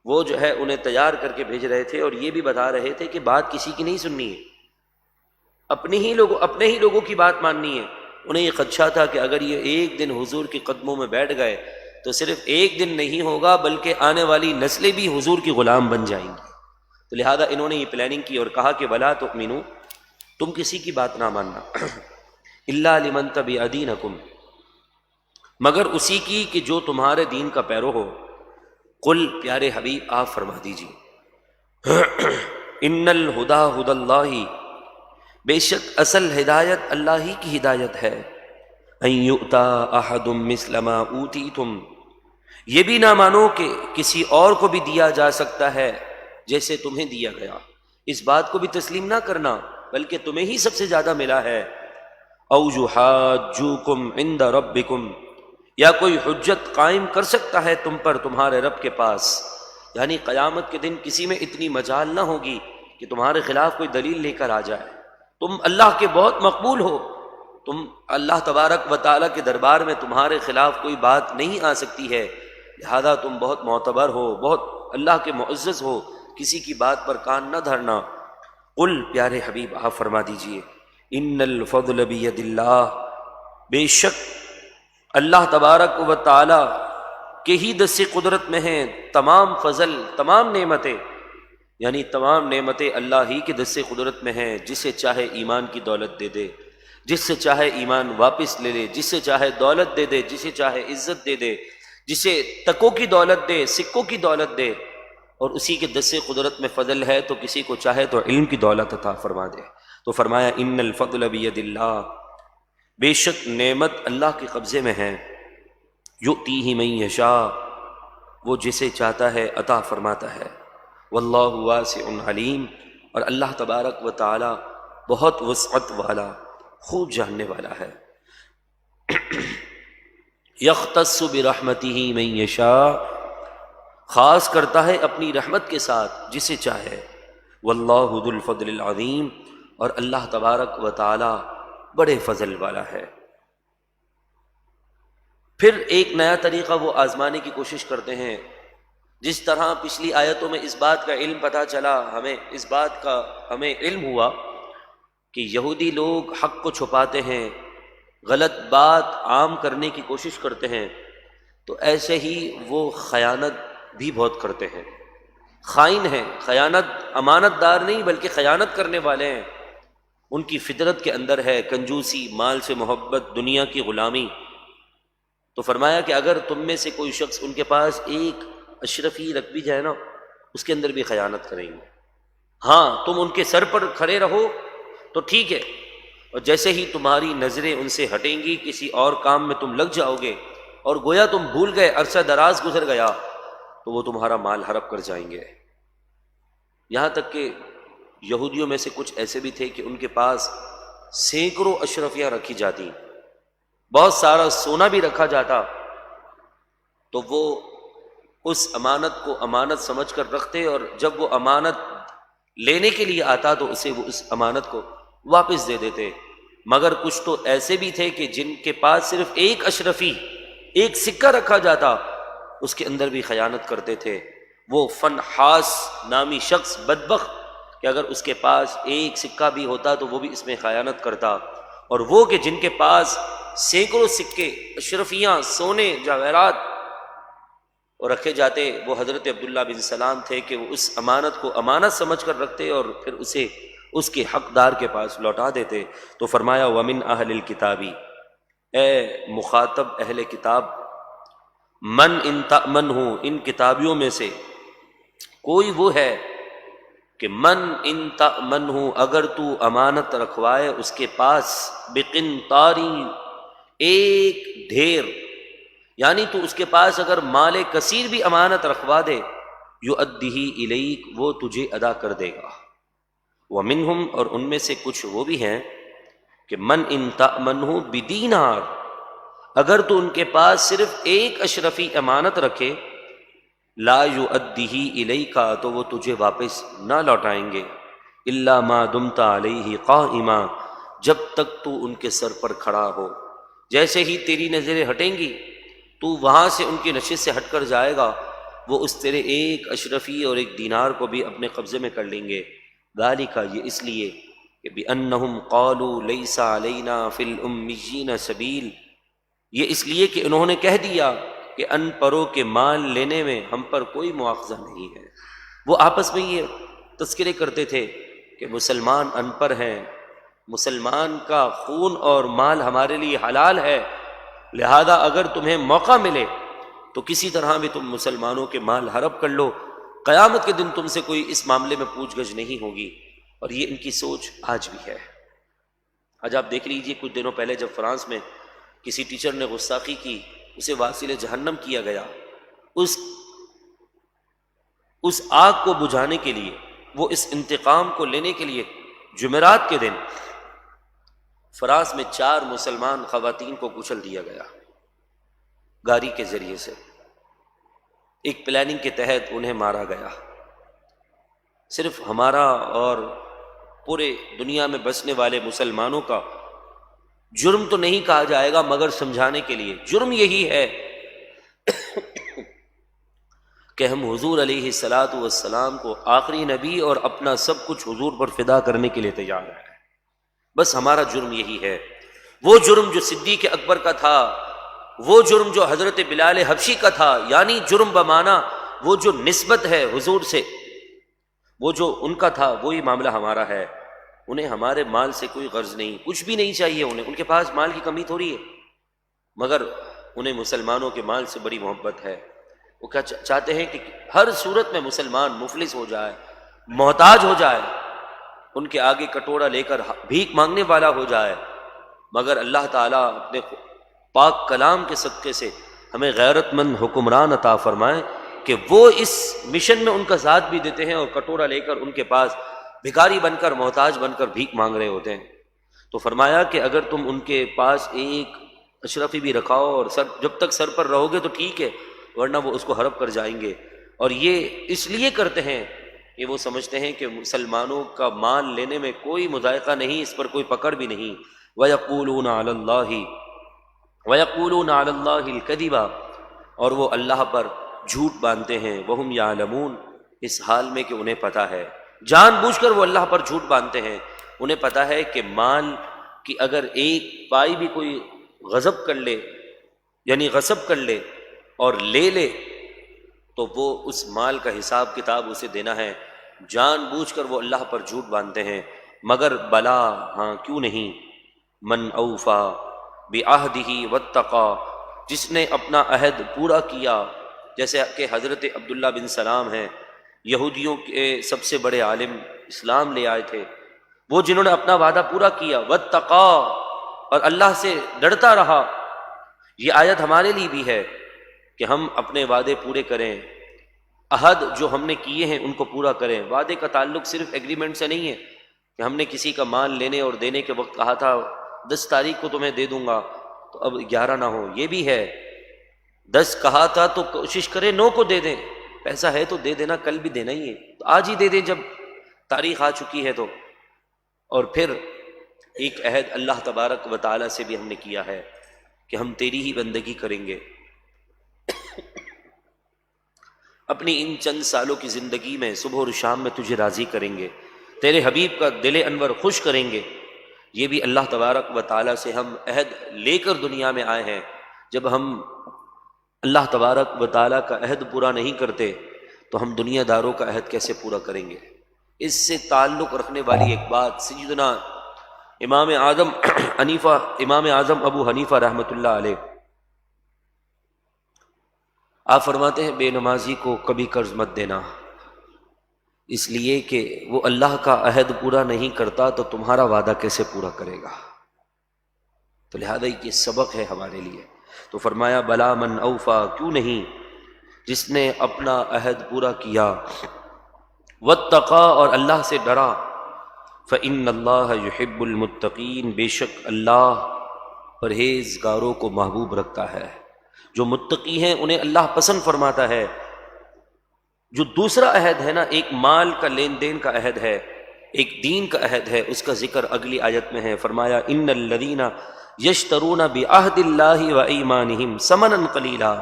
وہ جو ہے انہیں تیار کر کے بھیج رہے تھے، اور یہ بھی بتا رہے تھے کہ بات کسی کی نہیں سننی ہے، اپنے ہی لوگوں کی بات ماننی ہے۔ انہیں یہ خدشہ تھا کہ اگر یہ ایک دن حضور کے قدموں میں بیٹھ گئے تو صرف ایک دن نہیں ہوگا بلکہ آنے والی نسلیں بھی حضور کی غلام بن جائیں گی۔ تو لہذا انہوں نے یہ پلاننگ کی اور کہا کہ وَلَا تُؤْمِنُوا، تم کسی کی بات نہ ماننا، إِلَّا لِمَن تَبِعَ دِينَكُمْ، مگر اسی کی کہ جو تمہارے دین کا پیرو ہو۔ قل، پیارے حبیب آپ فرما دیجیے، ان الہدی ھدی اللہ، بے شک اصل ہدایت اللہ ہی کی ہدایت ہے۔ ان یؤتی احد مثل ما اوتیتم، یہ بھی نہ مانو کہ کسی اور کو بھی دیا جا سکتا ہے جیسے تمہیں دیا گیا، اس بات کو بھی تسلیم نہ کرنا بلکہ تمہیں ہی سب سے زیادہ ملا ہے۔ او یحاجوکم عند ربکم، یا کوئی حجت قائم کر سکتا ہے تم پر تمہارے رب کے پاس، یعنی قیامت کے دن کسی میں اتنی مجال نہ ہوگی کہ تمہارے خلاف کوئی دلیل لے کر آ جائے۔ تم اللہ کے بہت مقبول ہو، تم اللہ تبارک و تعالیٰ کے دربار میں تمہارے خلاف کوئی بات نہیں آ سکتی ہے، لہذا تم بہت معتبر ہو، بہت اللہ کے معزز ہو، کسی کی بات پر کان نہ دھرنا۔ قل، پیارے حبیب آپ فرما دیجئے، ان الفضل بید اللہ، بے شک اللہ تبارک و تعالیٰ کے ہی دست قدرت میں ہیں تمام فضل، تمام نعمتیں، یعنی تمام نعمتیں اللہ ہی کے دست قدرت میں ہیں، جسے چاہے ایمان کی دولت دے دے، جس سے چاہے ایمان واپس لے لے، جس سے چاہے دولت دے دے، جسے چاہے عزت دے دے، جسے تکوں کی دولت دے، سکوں کی دولت دے، اور اسی کے دست قدرت میں فضل ہے تو کسی کو چاہے تو علم کی دولت عطا فرما دے۔ تو فرمایا ان الفضل بید اللہ، بے شک نعمت اللہ کے قبضے میں ہے، یؤتیہ من یشاء، وہ جسے چاہتا ہے عطا فرماتا ہے، واللہ واسع علیم، اور اللہ تبارک و تعالی بہت وسعت والا، خوب جاننے والا ہے۔ یختص برحمتہ من یشاء، خاص کرتا ہے اپنی رحمت کے ساتھ جسے چاہے، واللہ ذو الفضل العظیم، اور اللہ تبارک و تعالی بڑے فضل والا ہے۔ پھر ایک نیا طریقہ وہ آزمانے کی کوشش کرتے ہیں، جس طرح پچھلی آیتوں میں اس بات کا علم پتہ چلا، اس بات کا ہمیں علم ہوا کہ یہودی لوگ حق کو چھپاتے ہیں، غلط بات عام کرنے کی کوشش کرتے ہیں، تو ایسے ہی وہ خیانت بھی بہت کرتے ہیں، خائن ہیں، خیانت امانت دار نہیں بلکہ خیانت کرنے والے ہیں، ان کی فطرت کے اندر ہے کنجوسی، مال سے محبت، دنیا کی غلامی۔ تو فرمایا کہ اگر تم میں سے کوئی شخص ان کے پاس ایک اشرفی رکھ بھی جائے نا، اس کے اندر بھی خیانت کریں گے۔ ہاں، تم ان کے سر پر کھڑے رہو تو ٹھیک ہے، اور جیسے ہی تمہاری نظریں ان سے ہٹیں گی، کسی اور کام میں تم لگ جاؤ گے اور گویا تم بھول گئے، عرصہ دراز گزر گیا، تو وہ تمہارا مال ہڑپ کر جائیں گے۔ یہاں تک کہ یہودیوں میں سے کچھ ایسے بھی تھے کہ ان کے پاس سینکڑوں اشرفیاں رکھی جاتی، بہت سارا سونا بھی رکھا جاتا، تو وہ اس امانت کو امانت سمجھ کر رکھتے، اور جب وہ امانت لینے کے لیے آتا تو اسے وہ اس امانت کو واپس دے دیتے۔ مگر کچھ تو ایسے بھی تھے کہ جن کے پاس صرف ایک اشرفی، ایک سکہ رکھا جاتا، اس کے اندر بھی خیانت کرتے تھے۔ وہ فنحاس نامی شخص بدبخت کہ اگر اس کے پاس ایک سکہ بھی ہوتا تو وہ بھی اس میں خیانت کرتا، اور وہ کہ جن کے پاس سینکڑوں سکے، اشرفیاں، سونے، جواہرات اور رکھے جاتے، وہ حضرت عبداللہ بن سلام تھے کہ وہ اس امانت کو امانت سمجھ کر رکھتے اور پھر اسے اس کے حقدار کے پاس لوٹا دیتے۔ تو فرمایا وَمِنْ أَهْلِ الْكِتَابِ، اے مخاطب اہل کتاب، من ان تأمنہ، ان کتابیوں میں سے کوئی وہ ہے کہ من ان تأمنہ، اگر تو امانت رکھوائے اس کے پاس، بقنطاری، ایک ڈھیر، یعنی تو اس کے پاس اگر مال کثیر بھی امانت رکھوا دے یؤدیہ الیک، وہ تجھے ادا کر دے گا۔ ومنہم، اور ان میں سے کچھ وہ بھی ہیں کہ من ان تأمنہ بدینار، اگر تو ان کے پاس صرف ایک اشرفی امانت رکھے، لا یؤدیہ الیک، تو وہ تجھے واپس نہ لوٹائیں گے، الا ما دمت علیہ قائما، جب تک تو ان کے سر پر کھڑا ہو۔ جیسے ہی تیری نظریں ہٹیں گی، تو وہاں سے ان کی نشست سے ہٹ کر جائے گا، وہ اس تیرے ایک اشرفی اور ایک دینار کو بھی اپنے قبضے میں کر لیں گے۔ ذالک، یہ اس لیے کہ بأنہم قالوا لیس علینا فی الامیین سبیل، یہ اس لیے کہ انہوں نے کہہ دیا کہ ان پڑھوں کے مال لینے میں ہم پر کوئی مواخذہ نہیں ہے۔ وہ آپس میں یہ تذکرے کرتے تھے کہ مسلمان ان پڑھ ہیں، مسلمان کا خون اور مال ہمارے لیے حلال ہے، لہذا اگر تمہیں موقع ملے تو کسی طرح بھی تم مسلمانوں کے مال ہڑپ کر لو، قیامت کے دن تم سے کوئی اس معاملے میں پوچھ گچھ نہیں ہوگی۔ اور یہ ان کی سوچ آج بھی ہے۔ آج آپ دیکھ لیجئے، کچھ دنوں پہلے جب فرانس میں کسی ٹیچر نے گستاخی کی، اسے واصل جہنم کیا گیا، اس آگ کو بجھانے کے لیے، وہ اس انتقام کو لینے کے لیے جمعرات کے دن فرانس میں 4 مسلمان خواتین کو کچل دیا گیا گاڑی کے ذریعے سے، ایک پلاننگ کے تحت انہیں مارا گیا۔ صرف ہمارا اور پورے دنیا میں بسنے والے مسلمانوں کا جرم تو نہیں کہا جائے گا، مگر سمجھانے کے لیے جرم یہی ہے کہ ہم حضور علیہ الصلاۃ والسلام کو آخری نبی اور اپنا سب کچھ حضور پر فدا کرنے کے لیے تیار ہیں۔ بس ہمارا جرم یہی ہے۔ وہ جرم جو صدیق اکبر کا تھا، وہ جرم جو حضرت بلال حبشی کا تھا، یعنی جرم بمعنی وہ جو نسبت ہے حضور سے، وہ جو ان کا تھا وہی معاملہ ہمارا ہے۔ انہیں ہمارے مال سے کوئی غرض نہیں، کچھ بھی نہیں چاہیے انہیں، ان کے پاس مال کی کمی تھوڑی ہے، مگر انہیں مسلمانوں کے مال سے بڑی محبت ہے۔ وہ کیا چاہتے ہیں کہ ہر صورت میں مسلمان مفلس ہو جائے، محتاج ہو جائے، ان کے آگے کٹورا لے کر بھیک مانگنے والا ہو جائے، مگر اللہ تعالیٰ اپنے پاک کلام کے صدقے سے ہمیں غیرت مند حکمران عطا فرمائے کہ وہ اس مشن میں ان کا ساتھ بھی دیتے ہیں اور کٹورا لے کر ان کے پاس بھکاری بن کر، محتاج بن کر بھیک مانگ رہے ہوتے ہیں۔ تو فرمایا کہ اگر تم ان کے پاس ایک اشرفی بھی رکھاؤ اور جب تک سر پر رہو گے تو ٹھیک ہے، ورنہ وہ اس کو ہڑپ کر جائیں گے۔ اور یہ اس لیے کرتے ہیں کہ وہ سمجھتے ہیں کہ مسلمانوں کا مال لینے میں کوئی مذائقہ نہیں، اس پر کوئی پکڑ بھی نہیں۔ وَيَقُولُونَ عَلَى اللَّهِ الْكَذِبَ، اور وہ اللہ پر جھوٹ باندھتے ہیں، وَهُمْ يَعْلَمُونَ، اس حال میں کہ انہیں پتہ ہے، جان بوجھ کر وہ اللہ پر جھوٹ باندھتے ہیں۔ انہیں پتہ ہے کہ مال کی اگر ایک پائی بھی کوئی غصب کر لے، یعنی غصب کر لے اور لے لے، تو وہ اس مال کا حساب کتاب اسے دینا ہے۔ جان بوجھ کر وہ اللہ پر جھوٹ باندھتے ہیں، مگر بلا، ہاں کیوں نہیں، من اوفا بعہدہ واتقا، جس نے اپنا عہد پورا کیا، جیسے کہ حضرت عبداللہ بن سلام ہیں، یہودیوں کے سب سے بڑے عالم، اسلام لے آئے تھے، وہ جنہوں نے اپنا وعدہ پورا کیا، واتقا، اور اللہ سے ڈرتا رہا۔ یہ آیت ہمارے لیے بھی ہے کہ ہم اپنے وعدے پورے کریں، عہد جو ہم نے کیے ہیں ان کو پورا کریں۔ وعدے کا تعلق صرف ایگریمنٹ سے نہیں ہے کہ ہم نے کسی کا مال لینے اور دینے کے وقت کہا تھا 10 تاریخ کو تمہیں دے دوں گا تو اب 11 نہ ہو، یہ بھی ہے۔ 10 کہا تھا تو کوشش کریں 9 کو دے دیں، پیسہ ہے تو دے دینا، کل بھی دینا ہی ہے تو آج ہی دے دیں جب تاریخ آ چکی ہے تو۔ اور پھر ایک عہد اللہ تبارک و تعالیٰ سے بھی ہم نے کیا ہے کہ ہم تیری ہی بندگی کریں گے، اپنی ان چند سالوں کی زندگی میں صبح اور شام میں تجھے راضی کریں گے، تیرے حبیب کا دل انور خوش کریں گے۔ یہ بھی اللہ تبارک و تعالیٰ سے ہم عہد لے کر دنیا میں آئے ہیں۔ جب ہم اللہ تبارک و تعالیٰ کا عہد پورا نہیں کرتے تو ہم دنیا داروں کا عہد کیسے پورا کریں گے؟ اس سے تعلق رکھنے والی ایک بات سیدنا امام اعظم ابو حنیفہ رحمۃ اللہ علیہ، آپ فرماتے ہیں بے نمازی کو کبھی قرض مت دینا، اس لیے کہ وہ اللہ کا عہد پورا نہیں کرتا تو تمہارا وعدہ کیسے پورا کرے گا؟ تو لہذا یہ سبق ہے ہمارے لیے۔ تو فرمایا بلا من اوفا، کیوں نہیں، جس نے اپنا عہد پورا کیا، واتقا اور اللہ سے ڈرا، فإن اللہ یحب المتقین، بے شک اللہ پرہیزگاروں کو محبوب رکھتا ہے۔ جو متقی ہیں انہیں اللہ پسند فرماتا ہے۔ جو دوسرا عہد ہے نا، ایک مال کا لین دین کا عہد ہے، ایک دین کا عہد ہے، اس کا ذکر اگلی آیت میں ہے۔ فرمایا ان الذین یشترون بعہد اللہ وایمانہم ثمنا قلیلا،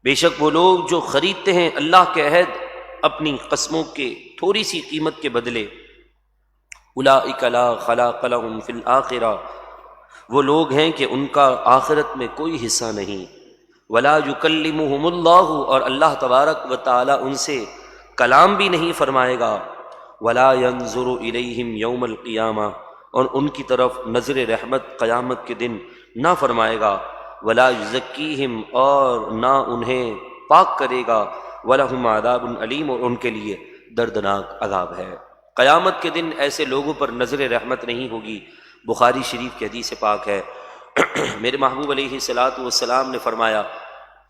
بے شک وہ لوگ جو خریدتے ہیں اللہ کے عہد اپنی قسموں کے تھوڑی سی قیمت کے بدلے، اولئک لا خلاق لہم فی الآخرہ، وہ لوگ ہیں کہ ان کا آخرت میں کوئی حصہ نہیں، ولا یکلمہم اللہ، اور اللہ تبارک و تعالی ان سے کلام بھی نہیں فرمائے گا، ولا ینظر الیہم یوم القیامہ، اور ان کی طرف نظر رحمت قیامت کے دن نہ فرمائے گا، ولا یزکیہم، اور نہ انہیں پاک کرے گا، ولہم عذاب علیم، اور ان کے لیے دردناک عذاب ہے۔ قیامت کے دن ایسے لوگوں پر نظر رحمت نہیں ہوگی۔ بخاری شریف کی حدیث پاک ہے، میرے محبوب علیہ الصلوۃ والسلام نے فرمایا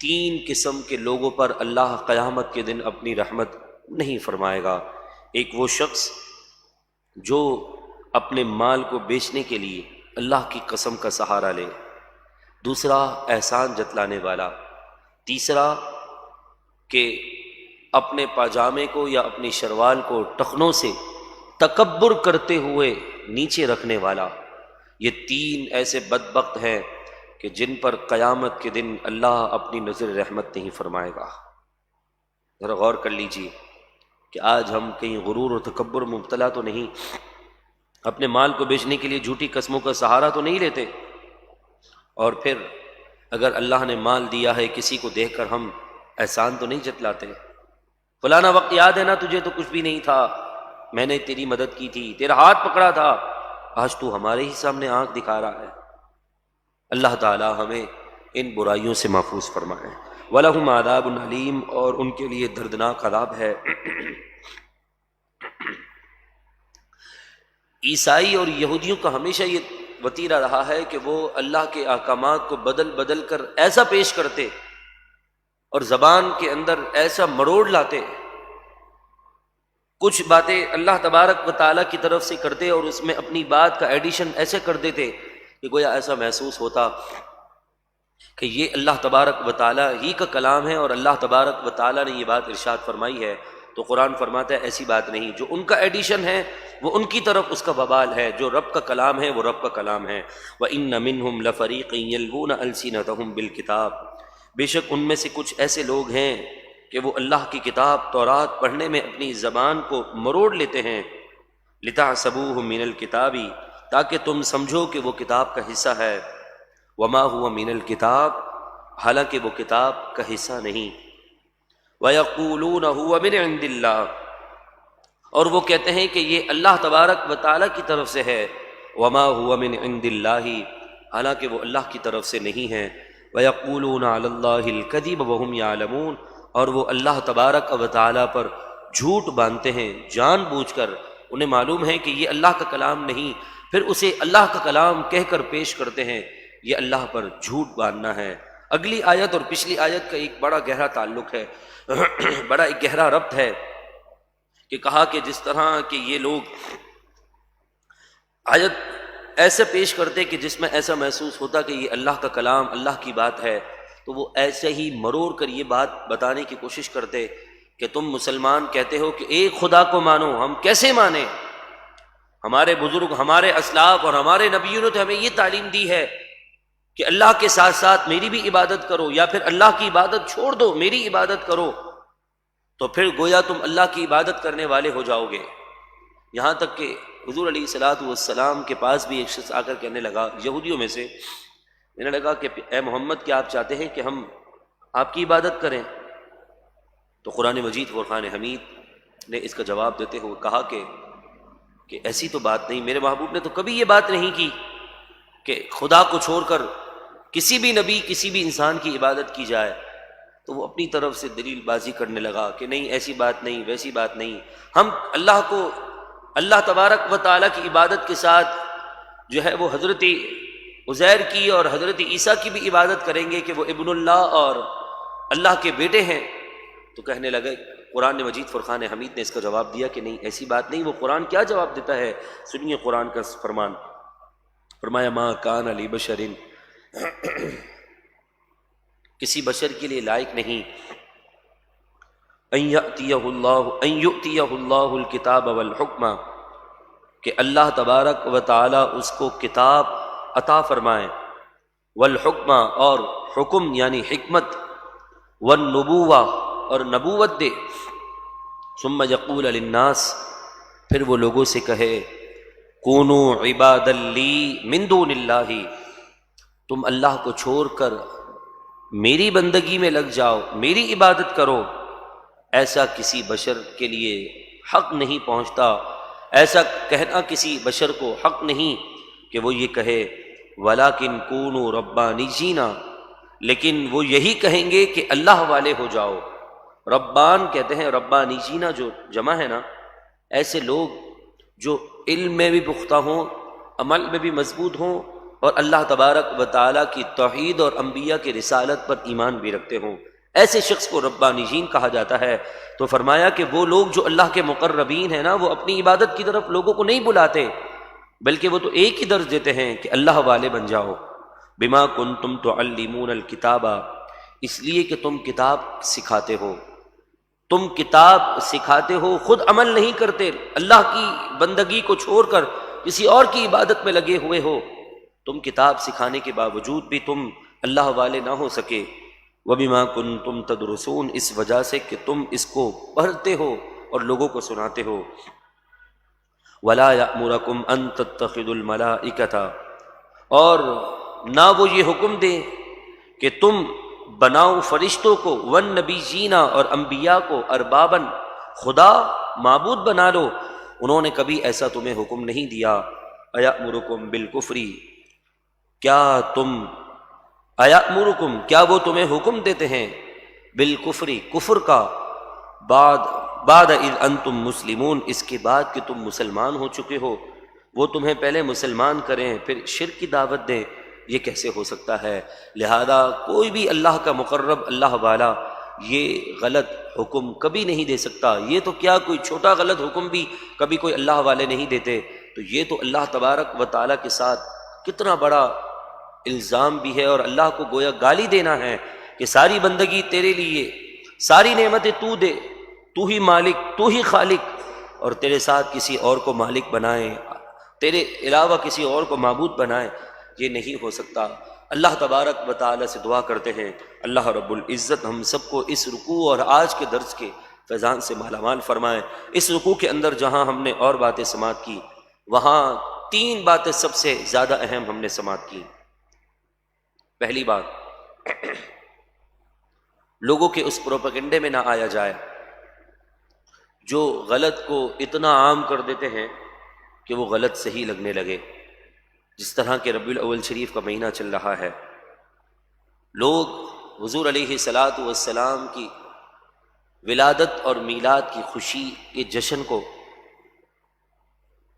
3 قسم کے لوگوں پر اللہ قیامت کے دن اپنی رحمت نہیں فرمائے گا۔ ایک وہ شخص جو اپنے مال کو بیچنے کے لیے اللہ کی قسم کا سہارا لے، دوسرا احسان جتلانے والا، تیسرا کہ اپنے پاجامے کو یا اپنی شروال کو ٹخنوں سے تکبر کرتے ہوئے نیچے رکھنے والا۔ یہ 3 ایسے بدبخت ہیں کہ جن پر قیامت کے دن اللہ اپنی نظر رحمت نہیں فرمائے گا۔ ذرا غور کر لیجئے کہ آج ہم کہیں غرور اور تکبر میں مبتلا تو نہیں، اپنے مال کو بیچنے کے لیے جھوٹی قسموں کا سہارا تو نہیں لیتے، اور پھر اگر اللہ نے مال دیا ہے کسی کو دیکھ کر ہم احسان تو نہیں جتلاتے۔ فلانا وقت یاد ہے نا تجھے، تو کچھ بھی نہیں تھا، میں نے تیری مدد کی تھی، تیرا ہاتھ پکڑا تھا، آج تو ہمارے ہی سامنے آنکھ دکھا رہا ہے۔ اللہ تعالی ہمیں ان برائیوں سے محفوظ فرمائے۔ وَلَهُمْ عَذَابٌ عَلِيمٌ، اور ان کے لیے دردناک عذاب ہے۔ عیسائی اور یہودیوں کا ہمیشہ یہ وتیرہ رہا ہے کہ وہ اللہ کے احکامات کو بدل بدل کر ایسا پیش کرتے اور زبان کے اندر ایسا مروڑ لاتے، کچھ باتیں اللہ تبارک و تعالیٰ کی طرف سے کرتے اور اس میں اپنی بات کا ایڈیشن ایسے کر دیتے کہ گویا ایسا محسوس ہوتا کہ یہ اللہ تبارک و تعالیٰ ہی کا کلام ہے، اور اللہ تبارک و تعالیٰ نے یہ بات ارشاد فرمائی ہے۔ تو قرآن فرماتا ہے ایسی بات نہیں، جو ان کا ایڈیشن ہے وہ ان کی طرف اس کا وبال ہے، جو رب کا کلام ہے وہ رب کا کلام ہے۔ وَإِنَّ مِنْهُمْ لَفَرِيقًا يَلْوُونَ أَلْسِنَتَهُمْ بِالْكِتَابِ، بے شک ان میں سے کچھ ایسے لوگ ہیں کہ وہ اللہ کی کتاب تورات پڑھنے میں اپنی زبان کو مروڑ لیتے ہیں، لِتَحْسَبُوهُ مِنَ الْكِتَابِ، تاکہ تم سمجھو کہ وہ کتاب کا حصہ ہے، وَمَا هُوَ مِنَ الْكِتَابِ، حالانکہ وہ کتاب کا حصہ نہیں، وَيَقُولُونَ هُوَ مِنْ عِنْدِ اللَّهِ، اور وہ کہتے ہیں کہ یہ اللہ تبارک و تعالیٰ کی طرف سے ہے، وَمَا هُوَ مِنْ عِنْدِ اللَّهِ، حالانکہ وہ اللہ کی طرف سے نہیں ہے، وَيَقُولُونَ عَلَى اللَّهِ الْكَذِبَ وَهُمْ يَعْلَمُونَ، اور وہ اللہ تبارک و تعالیٰ پر جھوٹ باندھتے ہیں جان بوجھ کر، انہیں معلوم ہے کہ یہ اللہ کا کلام نہیں، پھر اسے اللہ کا کلام کہہ کر پیش کرتے ہیں۔ یہ اللہ پر جھوٹ باندھنا ہے۔ اگلی آیت اور پچھلی آیت کا ایک بڑا گہرا تعلق ہے، بڑا ایک گہرا ربط ہے، کہ کہا کہ جس طرح کہ یہ لوگ آیت ایسے پیش کرتے کہ جس میں ایسا محسوس ہوتا کہ یہ اللہ کا کلام، اللہ کی بات ہے، تو وہ ایسے ہی مروڑ کر یہ بات بتانے کی کوشش کرتے کہ تم مسلمان کہتے ہو کہ ایک خدا کو مانو، ہم کیسے مانیں؟ ہمارے بزرگ، ہمارے اسلاف اور ہمارے نبیوں نے تو ہمیں یہ تعلیم دی ہے کہ اللہ کے ساتھ ساتھ میری بھی عبادت کرو، یا پھر اللہ کی عبادت چھوڑ دو، میری عبادت کرو، تو پھر گویا تم اللہ کی عبادت کرنے والے ہو جاؤ گے۔ یہاں تک کہ حضور علیہ الصلوۃ والسلام کے پاس بھی ایک شخص آ کر کہنے لگا، یہودیوں میں سے، کہنے لگا کہ اے محمد، کیا آپ چاہتے ہیں کہ ہم آپ کی عبادت کریں؟ تو قرآن مجید فرقان حمید نے اس کا جواب دیتے ہوئے کہا کہ ایسی تو بات نہیں، میرے محبوب نے تو کبھی یہ بات نہیں کی کہ خدا کو چھوڑ کر کسی بھی نبی، کسی بھی انسان کی عبادت کی جائے۔ تو وہ اپنی طرف سے دلیل بازی کرنے لگا کہ نہیں، ایسی بات نہیں، ویسی بات نہیں، ہم اللہ کو، اللہ تبارک و تعالیٰ کی عبادت کے ساتھ جو ہے وہ حضرت عزیر کی اور حضرت عیسیٰ کی بھی عبادت کریں گے کہ وہ ابن اللہ اور اللہ کے بیٹے ہیں، تو کہنے لگے قرآن مجید فرقان حمید نے اس کا جواب دیا کہ نہیں، ایسی بات نہیں۔ وہ قرآن کیا جواب دیتا ہے، سنیے قرآن کا فرمان۔ فرمایا ما کان علی بشر، کسی بشر کے لیے لائق نہیں، ان یؤتیہ اللہ الکتاب والحکم، کہ اللہ تبارک و تعالی اس کو کتاب عطا فرمائے، والحکم اور حکم یعنی حکمت، والنبوہ اور نبوت دے، ثم یقول للناس، پھر وہ لوگوں سے کہے کونوا عبادا لی من دون اللہ، تم اللہ کو چھوڑ کر میری بندگی میں لگ جاؤ، میری عبادت کرو۔ ایسا کسی بشر کے لیے حق نہیں پہنچتا، ایسا کہنا کسی بشر کو حق نہیں کہ وہ یہ کہے وَلَكِن كُونُوا رَبَّانِيِّينَ، لیکن وہ یہی کہیں گے کہ اللہ والے ہو جاؤ۔ ربان کہتے ہیں، ربانیین جو جمع ہے نا، ایسے لوگ جو علم میں بھی پختہ ہوں، عمل میں بھی مضبوط ہوں، اور اللہ تبارک و تعالیٰ کی توحید اور انبیاء کی رسالت پر ایمان بھی رکھتے ہوں، ایسے شخص کو ربانیین کہا جاتا ہے۔ تو فرمایا کہ وہ لوگ جو اللہ کے مقربین ہیں نا، وہ اپنی عبادت کی طرف لوگوں کو نہیں بلاتے، بلکہ وہ تو ایک ہی درج دیتے ہیں کہ اللہ والے بن جاؤ۔ بما کنتم تعلمون الکتاب، اس لیے کہ تم کتاب سکھاتے ہو، تم کتاب سکھاتے ہو، خود عمل نہیں کرتے، اللہ کی بندگی کو چھوڑ کر کسی اور کی عبادت میں لگے ہوئے ہو، تم کتاب سکھانے کے باوجود بھی تم اللہ والے نہ ہو سکے۔ وَبِمَا كُنْتُمْ تَدْرُسُونَ، اس وجہ سے کہ تم اس کو پڑھتے ہو اور لوگوں کو سناتے ہو۔ وَلَا يَأْمُرَكُمْ أَن تَتَّخِذُوا الْمَلَائِكَةَ، اور نہ وہ یہ حکم دے کہ تم بناؤ فرشتوں کو، والنبیین اور انبیاء کو، اربابن خدا معبود بنا لو، انہوں نے کبھی ایسا تمہیں حکم نہیں دیا۔ ایامرکم بالکفر، کیا وہ تمہیں حکم دیتے ہیں بالکفر، کفر کا، بعد اذ انتم مسلمون، اس کے بعد کہ تم مسلمان ہو چکے ہو، وہ تمہیں پہلے مسلمان کریں پھر شرک کی دعوت دیں، یہ کیسے ہو سکتا ہے؟ لہذا کوئی بھی اللہ کا مقرب، اللہ والا، یہ غلط حکم کبھی نہیں دے سکتا۔ یہ تو کیا کوئی چھوٹا غلط حکم بھی کبھی کوئی اللہ والے نہیں دیتے، تو یہ تو اللہ تبارک و تعالیٰ کے ساتھ کتنا بڑا الزام بھی ہے، اور اللہ کو گویا گالی دینا ہے کہ ساری بندگی تیرے لیے، ساری نعمتیں تو دے، تو ہی مالک، تو ہی خالق، اور تیرے ساتھ کسی اور کو مالک بنائے، تیرے علاوہ کسی اور کو معبود بنائے، یہ نہیں ہو سکتا۔ اللہ تبارک و تعالیٰ سے دعا کرتے ہیں اللہ رب العزت ہم سب کو اس رکوع اور آج کے درس کے فیضان سے مالا مال فرمائے۔ اس رکوع کے اندر جہاں ہم نے اور باتیں سماعت کی، وہاں 3 باتیں سب سے زیادہ اہم ہم نے سماعت کی۔ پہلی بات، لوگوں کے اس پروپیگنڈے میں نہ آیا جائے جو غلط کو اتنا عام کر دیتے ہیں کہ وہ غلط صحیح لگنے لگے۔ جس طرح کہ ربیع الاول شریف کا مہینہ چل رہا ہے، لوگ حضور علیہ الصلاۃ والسلام کی ولادت اور میلاد کی خوشی کے جشن کو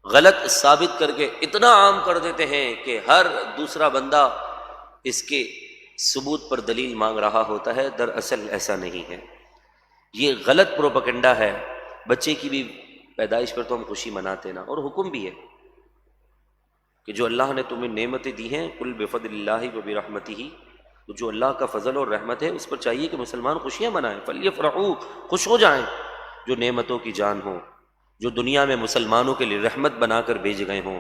غلط ثابت کر کے اتنا عام کر دیتے ہیں کہ ہر دوسرا بندہ اس کے ثبوت پر دلیل مانگ رہا ہوتا ہے۔ دراصل ایسا نہیں ہے، یہ غلط پروپیگنڈا ہے۔ بچے کی بھی پیدائش پر تو ہم خوشی مناتے نا، اور حکم بھی ہے کہ جو اللہ نے تمہیں نعمتیں دی ہیں، قل بفضل اللہ وبرحمتہ، تو جو اللہ کا فضل اور رحمت ہے اس پر چاہیے کہ مسلمان خوشیاں منائیں، فلیفرحوا، خوش ہو جائیں، جو نعمتوں کی جان ہوں، جو دنیا میں مسلمانوں کے لیے رحمت بنا کر بھیج گئے ہوں،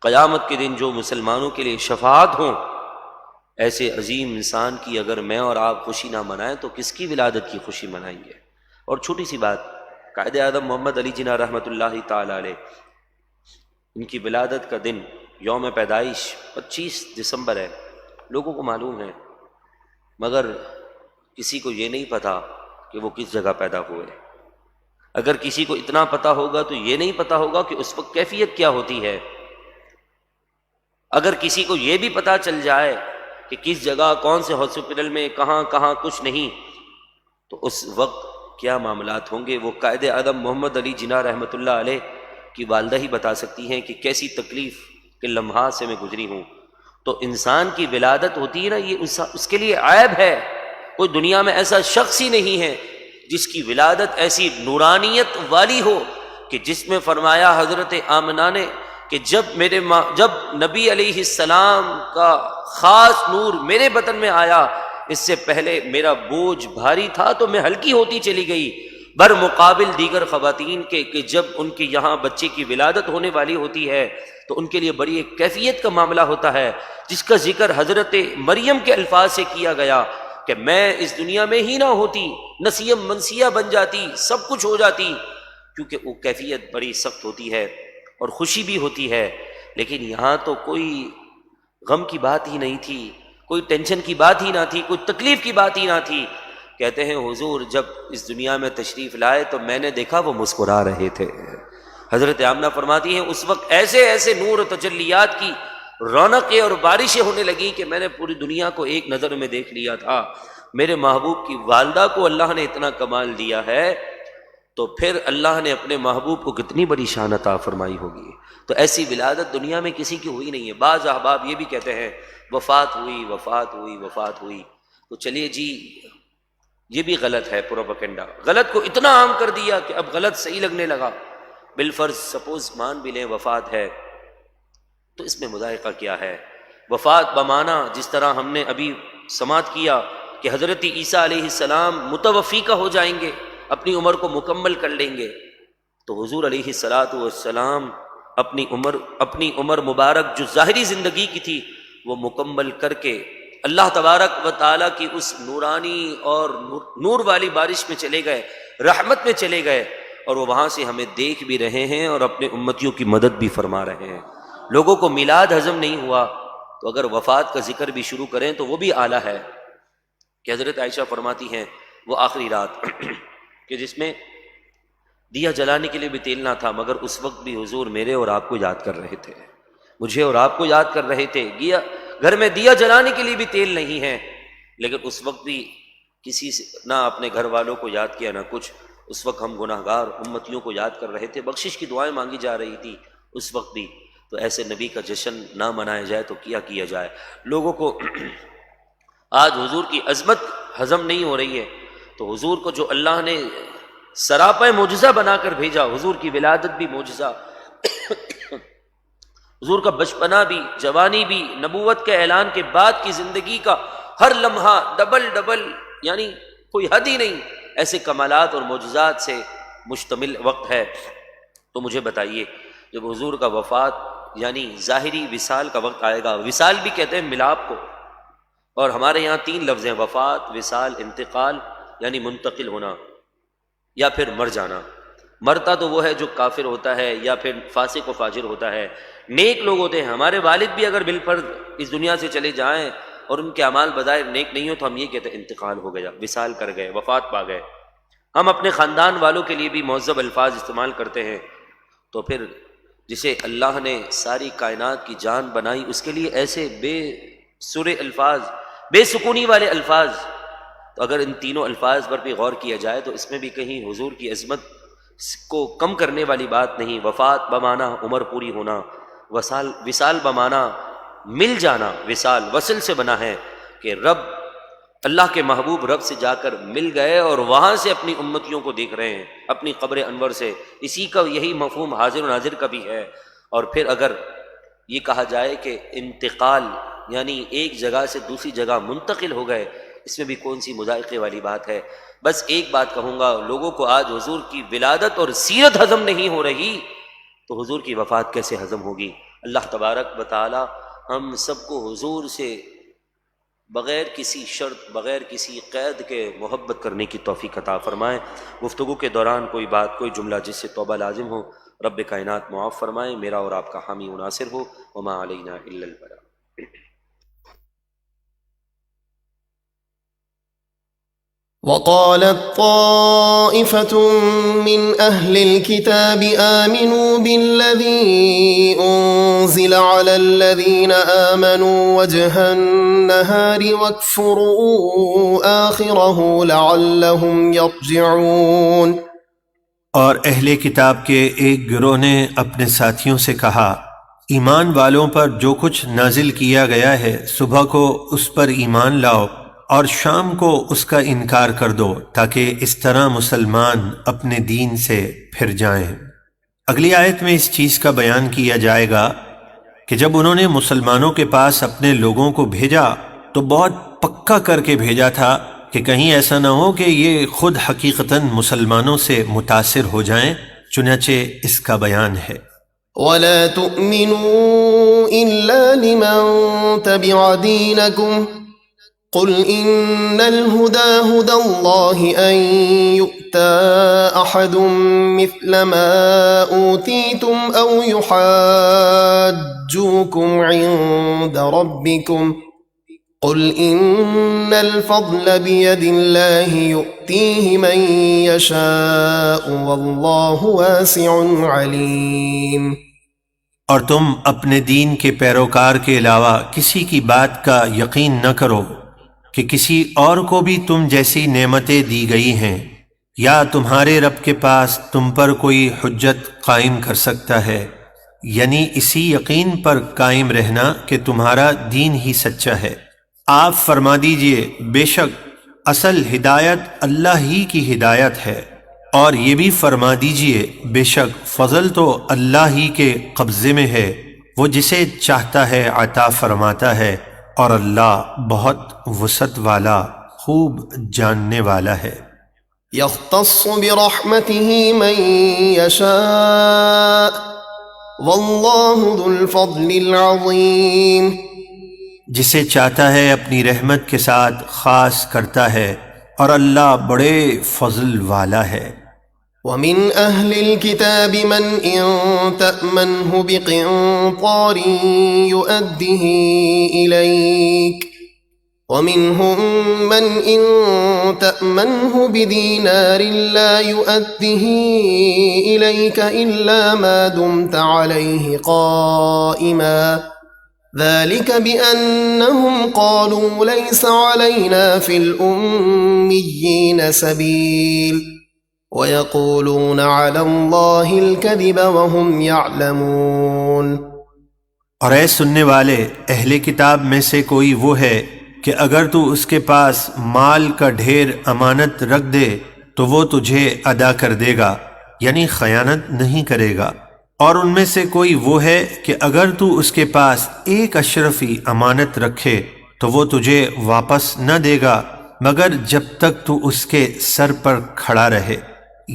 قیامت کے دن جو مسلمانوں کے لیے شفاعت ہوں، ایسے عظیم انسان کی اگر میں اور آپ خوشی نہ منائیں تو کس کی ولادت کی خوشی منائیں گے؟ اور چھوٹی سی بات، قائد اعظم محمد علی جناح رحمۃ اللہ تعالی علیہ، ان کی ولادت کا دن، یوم پیدائش 25 دسمبر ہے، لوگوں کو معلوم ہے، مگر کسی کو یہ نہیں پتا کہ وہ کس جگہ پیدا ہوئے۔ اگر کسی کو اتنا پتا ہوگا تو یہ نہیں پتا ہوگا کہ اس وقت کیفیت کیا ہوتی ہے۔ اگر کسی کو یہ بھی پتا چل جائے کہ کس جگہ، کون سے ہاسپٹل میں، کہاں کہاں کچھ نہیں، تو اس وقت کیا معاملات ہوں گے، وہ قائد اعظم محمد علی جناح رحمۃ اللہ علیہ کی والدہ ہی بتا سکتی ہیں کہ کیسی تکلیف کے لمحات سے میں گزری ہوں۔ تو انسان کی ولادت ہوتی ہے نا، یہ اس کے لیے عیب ہے کوئی دنیا میں ایسا شخص ہی نہیں ہے جس کی ولادت ایسی نورانیت والی ہو کہ جس میں فرمایا حضرت آمنہ نے کہ جب نبی علیہ السلام کا خاص نور میرے بدن میں آیا، اس سے پہلے میرا بوجھ بھاری تھا تو میں ہلکی ہوتی چلی گئی، برمقابل دیگر خواتین کے کہ جب ان کے یہاں بچے کی ولادت ہونے والی ہوتی ہے تو ان کے لیے بڑی ایک کیفیت کا معاملہ ہوتا ہے، جس کا ذکر حضرت مریم کے الفاظ سے کیا گیا کہ میں اس دنیا میں ہی نہ ہوتی، نسیم منسیہ بن جاتی، سب کچھ ہو جاتی، کیونکہ وہ کیفیت بڑی سخت ہوتی ہے اور خوشی بھی ہوتی ہے۔ لیکن یہاں تو کوئی غم کی بات ہی نہیں تھی، کوئی ٹینشن کی بات ہی نہ تھی، کوئی تکلیف کی بات ہی نہ تھی۔ کہتے ہیں حضور جب اس دنیا میں تشریف لائے تو میں نے دیکھا وہ مسکرا رہے تھے۔ حضرت آمنہ فرماتی ہیں اس وقت ایسے ایسے نور و تجلیات کی رونقیں اور بارشیں ہونے لگیں کہ میں نے پوری دنیا کو ایک نظر میں دیکھ لیا تھا۔ میرے محبوب کی والدہ کو اللہ نے اتنا کمال دیا ہے تو پھر اللہ نے اپنے محبوب کو کتنی بڑی شان عطا فرمائی ہوگی۔ تو ایسی ولادت دنیا میں کسی کی ہوئی نہیں ہے۔ بعض احباب یہ بھی کہتے ہیں وفات ہوئی وفات ہوئی وفات ہوئی، تو چلیے جی یہ بھی غلط ہے، پروپیگنڈا، غلط کو اتنا عام کر دیا کہ اب غلط صحیح لگنے لگا۔ بالفرض سپوز مان بھی لیں وفات ہے تو اس میں مذائقہ کیا ہے؟ وفات بمانا جس طرح ہم نے ابھی سماعت کیا کہ حضرت عیسیٰ علیہ السلام متوفی کا ہو جائیں گے، اپنی عمر کو مکمل کر لیں گے، تو حضور علیہ السلام اپنی عمر مبارک جو ظاہری زندگی کی تھی وہ مکمل کر کے اللہ تبارک و تعالیٰ کی اس نورانی اور نور والی بارش میں چلے گئے، رحمت میں چلے گئے، اور وہ وہاں سے ہمیں دیکھ بھی رہے ہیں اور اپنے امتیوں کی مدد بھی فرما رہے ہیں۔ لوگوں کو میلاد ہضم نہیں ہوا تو اگر وفات کا ذکر بھی شروع کریں تو وہ بھی اعلیٰ ہے کہ حضرت عائشہ فرماتی ہیں وہ آخری رات کہ جس میں دیا جلانے کے لیے بھی تیل نہ تھا، مگر اس وقت بھی حضور میرے اور آپ کو یاد کر رہے تھے، مجھے اور آپ کو یاد کر رہے تھے۔ گھر میں دیا جلانے کے لیے بھی تیل نہیں ہے، لیکن اس وقت بھی کسی سے نہ اپنے گھر والوں کو یاد کیا نہ کچھ، اس وقت ہم گناہ گار امتیوں کو یاد کر رہے تھے، بخشش کی دعائیں مانگی جا رہی تھی اس وقت بھی۔ تو ایسے نبی کا جشن نہ منایا جائے تو کیا جائے؟ لوگوں کو آج حضور کی عظمت ہضم نہیں ہو رہی ہے، تو حضور کو جو اللہ نے سراپا معجزہ بنا کر بھیجا، حضور کی ولادت بھی معجزہ، حضور کا بچپنا بھی، جوانی بھی، نبوت کے اعلان کے بعد کی زندگی کا ہر لمحہ ڈبل یعنی کوئی حد ہی نہیں، ایسے کمالات اور معجزات سے مشتمل وقت ہے۔ تو مجھے بتائیے جب حضور کا وفات یعنی ظاہری وصال کا وقت آئے گا، وصال بھی کہتے ہیں ملاپ کو، اور ہمارے یہاں 3 لفظ ہیں، وفات، وصال، انتقال، یعنی منتقل ہونا یا پھر مر جانا۔ مرتا تو وہ ہے جو کافر ہوتا ہے یا پھر فاسق و فاجر ہوتا ہے، نیک لوگ ہوتے ہیں۔ ہمارے والد بھی اگر بالفرض اس دنیا سے چلے جائیں اور ان کے اعمال بظاہر نیک نہیں ہو تو ہم یہ کہتے ہیں انتقال ہو گیا، وصال کر گئے، وفات پا گئے۔ ہم اپنے خاندان والوں کے لیے بھی معذب الفاظ استعمال کرتے ہیں۔ تو پھر جسے اللہ نے ساری کائنات کی جان بنائی اس کے لیے ایسے بے سر الفاظ، بے سکونی والے الفاظ، تو اگر ان تینوں الفاظ پر بھی غور کیا جائے تو اس میں بھی کہیں حضور کی عظمت کو کم کرنے والی بات نہیں۔ وفات بمانا عمر پوری ہونا، وصال بمانا مل جانا، وصال وصل سے بنا ہے کہ رب، اللہ کے محبوب رب سے جا کر مل گئے اور وہاں سے اپنی امتیوں کو دیکھ رہے ہیں اپنی قبر انور سے۔ اسی کا یہی مفہوم حاضر و ناظر کا بھی ہے۔ اور پھر اگر یہ کہا جائے کہ انتقال یعنی ایک جگہ سے دوسری جگہ منتقل ہو گئے، اس میں بھی کون سی مذائقے والی بات ہے؟ بس ایک بات کہوں گا، لوگوں کو آج حضور کی ولادت اور سیرت ہضم نہیں ہو رہی تو حضور کی وفات کیسے ہضم ہوگی؟ اللہ تبارک و تعالی ہم سب کو حضور سے بغیر کسی شرط، بغیر کسی قید کے محبت کرنے کی توفیق عطا فرمائے۔ گفتگو کے دوران کوئی بات، کوئی جملہ جس سے توبہ لازم ہو، رب کائنات معاف فرمائے، میرا اور آپ کا حامی و ناصر ہو۔ وما علینا الا البلاغ۔ وقالت طائفة من أهل الكتاب آمنوا بالذي أنزل على الذين آمنوا وجه النهار واكفروا آخره لعلهم يرجعون۔ اور اہل کتاب کے ایک گروہ نے اپنے ساتھیوں سے کہا، ایمان والوں پر جو کچھ نازل کیا گیا ہے صبح کو اس پر ایمان لاؤ اور شام کو اس کا انکار کر دو تاکہ اس طرح مسلمان اپنے دین سے پھر جائیں۔ اگلی آیت میں اس چیز کا بیان کیا جائے گا کہ جب انہوں نے مسلمانوں کے پاس اپنے لوگوں کو بھیجا تو بہت پکا کر کے بھیجا تھا کہ کہیں ایسا نہ ہو کہ یہ خود حقیقتاً مسلمانوں سے متاثر ہو جائیں، چنانچہ اس کا بیان ہے۔ ولا تؤمنوا إلا لمن تبع دينكم قل إن الهدى هدى الله أن يؤتى أحد مثل ما أوتيتم أو يحاجوكم عند ربكم قل إن الفضل بيد الله يؤتيه من يشاء والله واسع عليم۔ اور تم اپنے دین کے پیروکار کے علاوہ کسی کی بات کا یقین نہ کرو کہ کسی اور کو بھی تم جیسی نعمتیں دی گئی ہیں، یا تمہارے رب کے پاس تم پر کوئی حجت قائم کر سکتا ہے، یعنی اسی یقین پر قائم رہنا کہ تمہارا دین ہی سچا ہے۔ آپ فرما دیجئے بے شک اصل ہدایت اللہ ہی کی ہدایت ہے، اور یہ بھی فرما دیجئے بے شک فضل تو اللہ ہی کے قبضے میں ہے، وہ جسے چاہتا ہے عطا فرماتا ہے، اور اللہ بہت وسعت والا خوب جاننے والا ہے۔ يختص برحمته من يشاء والله ذو الفضل العظيم۔ جسے چاہتا ہے اپنی رحمت کے ساتھ خاص کرتا ہے، اور اللہ بڑے فضل والا ہے۔ ومن أهل الكتاب من إن تأمنه بقنطار يؤده إليك ومنهم من إن تأمنه بدينار لا يؤده إليك إلا ما دمت عليه قائما ذلك بأنهم قالوا ليس علينا في الأميين سبيل وَيَقُولُونَ عَلَى اللَّهِ الْكَذِبَ وَهُمْ يَعْلَمُونَ۔ اور اے سننے والے، اہل کتاب میں سے کوئی وہ ہے کہ اگر تو اس کے پاس مال کا ڈھیر امانت رکھ دے تو وہ تجھے ادا کر دے گا، یعنی خیانت نہیں کرے گا۔ اور ان میں سے کوئی وہ ہے کہ اگر تو اس کے پاس ایک اشرفی امانت رکھے تو وہ تجھے واپس نہ دے گا مگر جب تک تو اس کے سر پر کھڑا رہے۔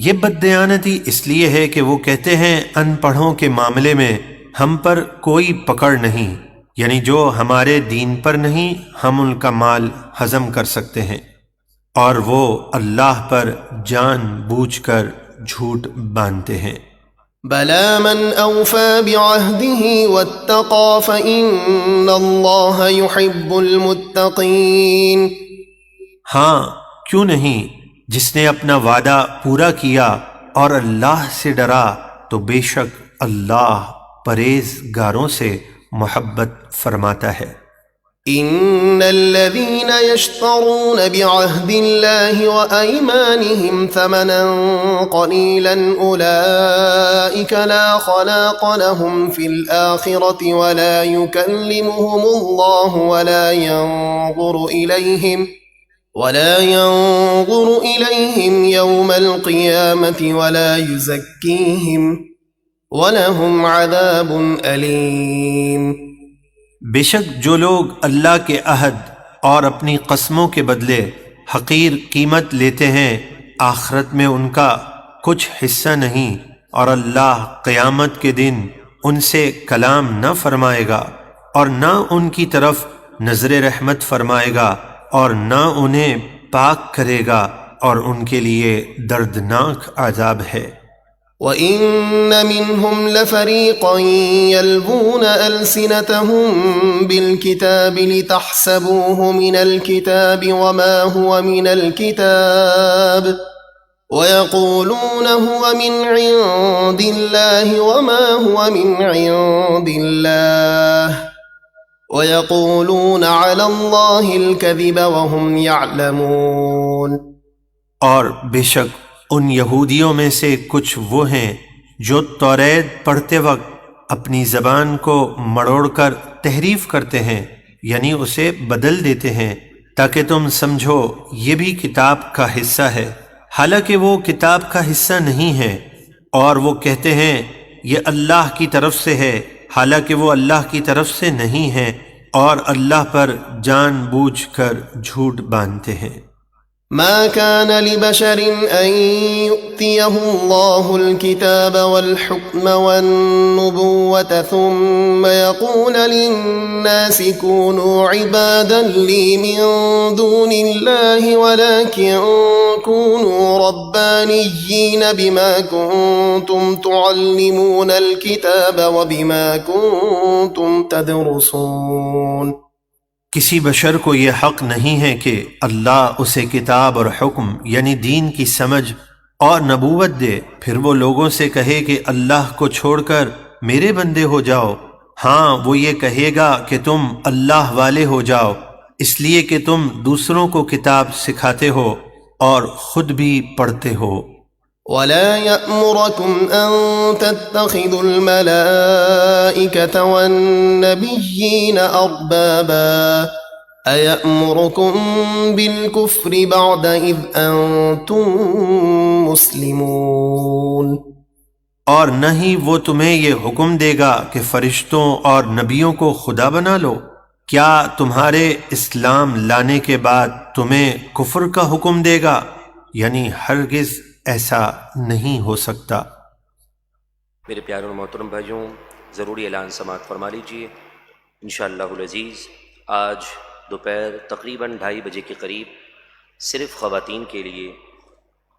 یہ بددیانتی اس لیے ہے کہ وہ کہتے ہیں ان پڑھوں کے معاملے میں ہم پر کوئی پکڑ نہیں، یعنی جو ہمارے دین پر نہیں ہم ان کا مال ہضم کر سکتے ہیں، اور وہ اللہ پر جان بوجھ کر جھوٹ باندھتے ہیں۔ بلى من أوفى بعهده واتقى فإن الله يحب المتقين۔ ہاں کیوں نہیں، جس نے اپنا وعدہ پورا کیا اور اللہ سے ڈرا تو بے شک اللہ پرہیزگاروں سے محبت فرماتا ہے۔ ان الذين يشترون بعهد الله وايمانهم ثمنا قليلا اولئك لا خلاق لهم في الاخره ولا يكلمهم الله ولا ينظر اليهم يوم القيامه ولا يزكيهم ولهم عذاب اليم۔ بے شک جو لوگ اللہ کے عہد اور اپنی قسموں کے بدلے حقیر قیمت لیتے ہیں، آخرت میں ان کا کچھ حصہ نہیں، اور اللہ قیامت کے دن ان سے کلام نہ فرمائے گا اور نہ ان کی طرف نظر رحمت فرمائے گا اور نہ انہیں پاک کرے گا، اور ان کے لیے دردناک عذاب ہے۔ وَإِنَّ مِنْهُمْ لَفَرِيقًا يَلْوُونَ أَلْسِنَتَهُمْ بِالْكِتَابِ لِتَحْسَبُوهُ مِنَ الْكِتَابِ وَمَا هُوَ مِنَ الْكِتَابِ وَيَقُولُونَ هُوَ مِنْ عِنْدِ اللَّهِ وَمَا هُوَ مِنْ عِنْدِ اللَّهِ وَيَقُولُونَ عَلَى اللَّهِ الْكَذِبَ وَهُمْ يَعْلَمُونَ۔ اور بے شک ان یہودیوں میں سے کچھ وہ ہیں جو توریت پڑھتے وقت اپنی زبان کو مڑوڑ کر تحریف کرتے ہیں، یعنی اسے بدل دیتے ہیں تاکہ تم سمجھو یہ بھی کتاب کا حصہ ہے، حالانکہ وہ کتاب کا حصہ نہیں ہے، اور وہ کہتے ہیں یہ اللہ کی طرف سے ہے، حالانکہ وہ اللہ کی طرف سے نہیں ہے، اور اللہ پر جان بوجھ کر جھوٹ باندھتے ہیں۔ ما كان لبشر أن يؤتيه الله الكتاب والحكم والنبوة ثم يقول للناس كونوا عبادا لي من دون الله ولكن كونوا ربانيين بما كنتم تعلمون الكتاب وبما كنتم تدرسون۔ کسی بشر کو یہ حق نہیں ہے کہ اللہ اسے کتاب اور حکم یعنی دین کی سمجھ اور نبوت دے، پھر وہ لوگوں سے کہے کہ اللہ کو چھوڑ کر میرے بندے ہو جاؤ۔ ہاں، وہ یہ کہے گا کہ تم اللہ والے ہو جاؤ، اس لیے کہ تم دوسروں کو کتاب سکھاتے ہو اور خود بھی پڑھتے ہو۔ ولا يأمركم أن تتخذوا الملائكة والنبيين أربابا أيأمركم بالكفر بعد إذ أنتم مسلمون۔ اور نہ ہی وہ تمہیں یہ حکم دے گا کہ فرشتوں اور نبیوں کو خدا بنا لو۔ کیا تمہارے اسلام لانے کے بعد تمہیں کفر کا حکم دے گا؟ یعنی ہرگز ایسا نہیں ہو سکتا۔ میرے پیارے اور محترم بھائیوں، ضروری اعلان سماعت فرما لیجیے۔ انشاءاللہ العزیز آج دوپہر تقریباً 2:30 بجے کے قریب صرف خواتین کے لیے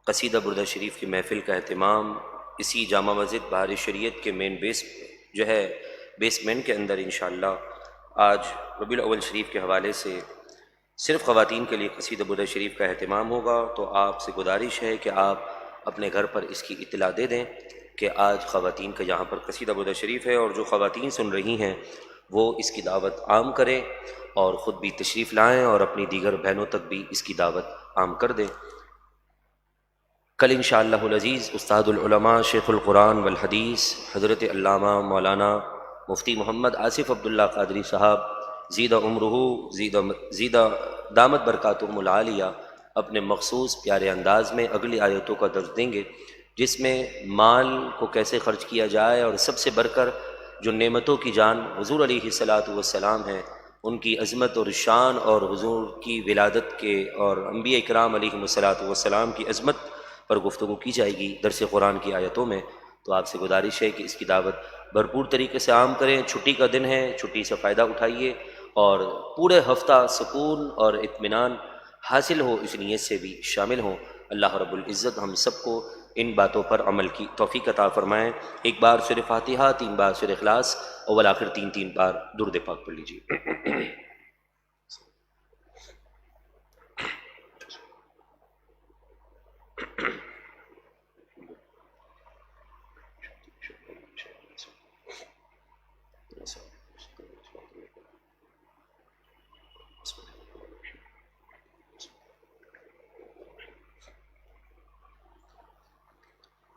قصیدہ بردہ شریف کی محفل کا اہتمام اسی جامع مسجد بہار شریعت کے مین بیسمنٹ کے اندر انشاءاللہ آج ربیع الاول شریف کے حوالے سے صرف خواتین کے لیے قصیدہ بردہ شریف کا اہتمام ہوگا۔ تو آپ سے گزارش ہے کہ آپ اپنے گھر پر اس کی اطلاع دے دیں کہ آج خواتین کا یہاں پر قصیدہ بردہ شریف ہے، اور جو خواتین سن رہی ہیں وہ اس کی دعوت عام کریں اور خود بھی تشریف لائیں اور اپنی دیگر بہنوں تک بھی اس کی دعوت عام کر دیں۔ کل انشاءاللہ العزیز استاد العلماء شیخ القرآن والحدیث حضرت علامہ مولانا مفتی محمد آصف عبداللہ قادری صاحب زیدہ عمرہ زیدہ دامت برکاتہم العالیہ اپنے مخصوص پیارے انداز میں اگلی آیتوں کا درس دیں گے، جس میں مال کو کیسے خرچ کیا جائے، اور سب سے بڑھ کر جو نعمتوں کی جان حضور علیہ الصلاۃ والسلام ہیں، ان کی عظمت اور شان اور حضور کی ولادت کے اور انبیاء اکرام علیہم الصلاۃ والسلام کی عظمت پر گفتگو کی جائے گی درس قرآن کی آیتوں میں۔ تو آپ سے گزارش ہے کہ اس کی دعوت بھرپور طریقے سے عام کریں۔ چھٹی کا دن ہے، چھٹی سے فائدہ اٹھائیے اور پورے ہفتہ سکون اور اطمینان حاصل ہو، اس نیت سے بھی شامل ہوں۔ اللہ رب العزت ہم سب کو ان باتوں پر عمل کی توفیق عطا فرمائیں۔ ایک بار سورہ فاتحہ، 3 بار سورہ اخلاص، اور آخر 3 بار درود پاک پڑھ لیجیے۔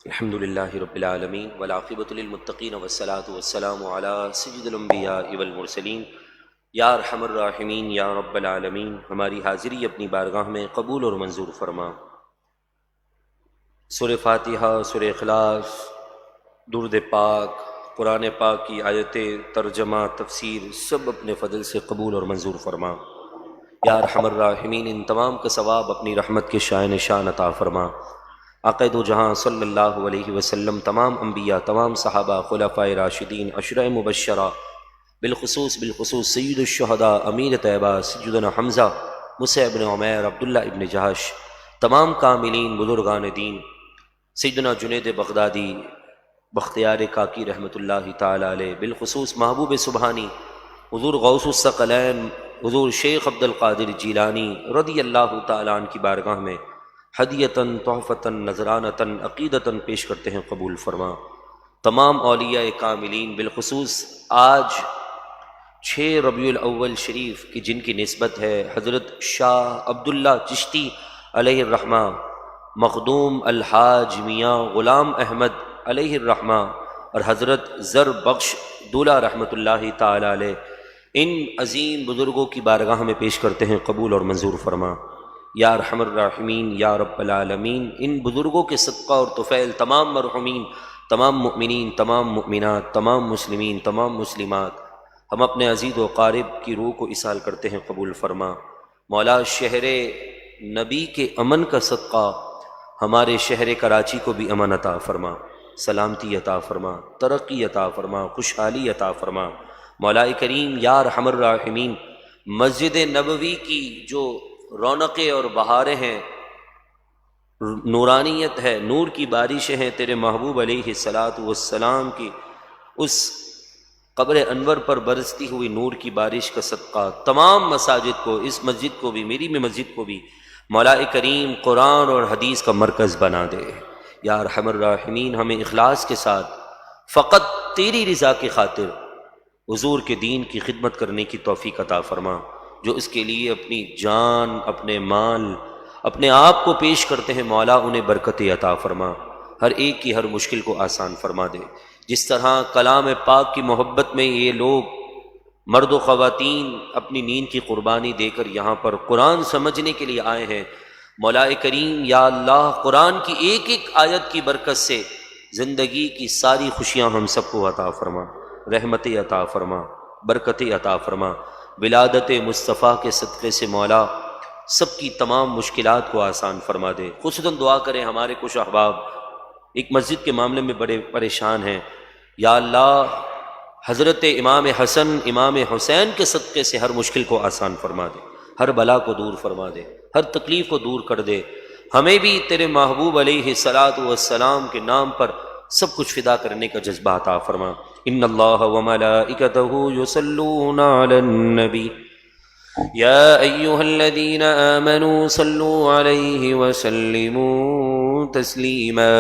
الحمد للہ رب العالمین والعاقبۃ للمتقین والصلاۃ والسلام علی سید الانبیاء والمرسلین یا ارحم الراحمین یا رب العالمین۔ ہماری حاضری اپنی بارگاہ میں قبول اور منظور فرما۔ سورہ فاتحہ، سورہ اخلاص، درود پاک، قرآن پاک کی آیتیں، ترجمہ، تفسیر سب اپنے فضل سے قبول اور منظور فرما۔ یا ارحم الراحمین ان تمام کا ثواب اپنی رحمت کے شائن شان عطا فرما۔ آقا دو جہاں صلی اللہ علیہ وسلم، تمام انبیاء، تمام صحابہ، خلفائے راشدین، عشرہ مبشرہ، بالخصوص سید الشہداء، امیر طیبہ سیدنا حمزہ، مصعب بن عمیر، عبداللہ ابن جہش، تمام کاملین بزرگان دین، سیدنا جنید بغدادی، بختیار کاکی رحمۃ اللہ تعالی علیہ، بالخصوص محبوب سبحانی حضور غوث الثقلین حضور شیخ عبد القادر جیلانی رضی اللہ تعالیٰ عنہ کی بارگاہ میں ہدیتاً، تحفتاً، نذرانتاً، عقیدتاً پیش کرتے ہیں، قبول فرما۔ تمام اولیاء کاملین، بالخصوص آج 6 ربیع الاول شریف کی جن کی نسبت ہے حضرت شاہ عبداللہ چشتی علیہ الرحمہ، مخدوم الحاج میاں غلام احمد علیہ الرحمہ، اور حضرت زر بخش دولہ رحمۃ اللہ تعالی علیہ ان عظیم بزرگوں کی بارگاہ میں پیش کرتے ہیں، قبول اور منظور فرما یا ارحم الراحمین یا رب العالمین۔ ان بزرگوں کے صدقہ اور طفیل تمام مرحومین، تمام مؤمنین، تمام مؤمنات، تمام مسلمین، تمام مسلمات، ہم اپنے عزیز و قارب کی روح کو اصال کرتے ہیں، قبول فرما۔ مولا شہر نبی کے امن کا صدقہ ہمارے شہر کراچی کو بھی امن عطا فرما، سلامتی عطا فرما، ترقی عطا فرما، خوشحالی عطا فرما۔ مولا کریم یا ارحم الراحمین، مسجد نبوی کی جو رونقیں اور بہاریں ہیں، نورانیت ہے، نور کی بارشیں ہیں تیرے محبوب علیہ الصلاۃ والسلام کی اس قبر انور پر برستی ہوئی نور کی بارش کا صدقہ تمام مساجد کو، اس مسجد کو بھی، میری بھی مسجد کو بھی مولا کریم قرآن اور حدیث کا مرکز بنا دے یا ارحم الراحمین۔ ہمیں اخلاص کے ساتھ فقط تیری رضا کی خاطر حضور کے دین کی خدمت کرنے کی توفیق عطا فرما، جو اس کے لیے اپنی جان، اپنے مال، اپنے آپ کو پیش کرتے ہیں، مولا انہیں برکت عطا فرما، ہر ایک کی ہر مشکل کو آسان فرما دے۔ جس طرح کلام پاک کی محبت میں یہ لوگ مرد و خواتین اپنی نیند کی قربانی دے کر یہاں پر قرآن سمجھنے کے لیے آئے ہیں، مولا کریم یا اللہ قرآن کی ایک ایک آیت کی برکت سے زندگی کی ساری خوشیاں ہم سب کو عطا فرما، رحمت عطا فرما، برکت عطا فرما۔ ولادت مصطفیٰ کے صدقے سے مولا سب کی تمام مشکلات کو آسان فرما دے۔ خصوصاً دعا کریں ہمارے کچھ احباب ایک مسجد کے معاملے میں بڑے پریشان ہیں، یا اللہ حضرت امام حسن، امام حسین کے صدقے سے ہر مشکل کو آسان فرما دے، ہر بلا کو دور فرما دے، ہر تکلیف کو دور کر دے۔ ہمیں بھی تیرے محبوب علیہ الصلاۃ والسلام کے نام پر سب کچھ فدا کرنے کا جذبہ عطا فرما۔ ان اللہ وملائکتہ یصلون علی النبی یا ایہا الذین آمنوا صلوا علیہ وسلموا تسلیما۔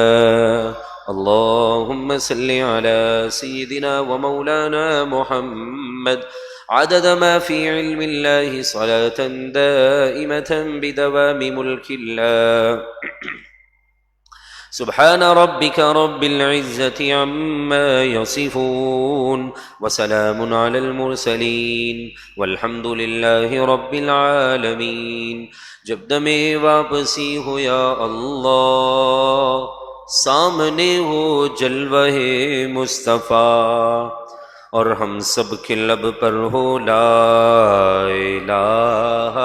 اللہم صل علی سیدنا ومولانا محمد عدد ما فی علم اللہ صلاة دائمة بدوام ملک اللہ۔ سبحان ربك رب العزة عما يصفون وسلام على المرسلين والحمد لله رب العالمين۔ جب دم واپسی ہو یا اللہ، سامنے ہو جلوہ مصطفیٰ، اور ہم سب کے لب پر ہو لا الہ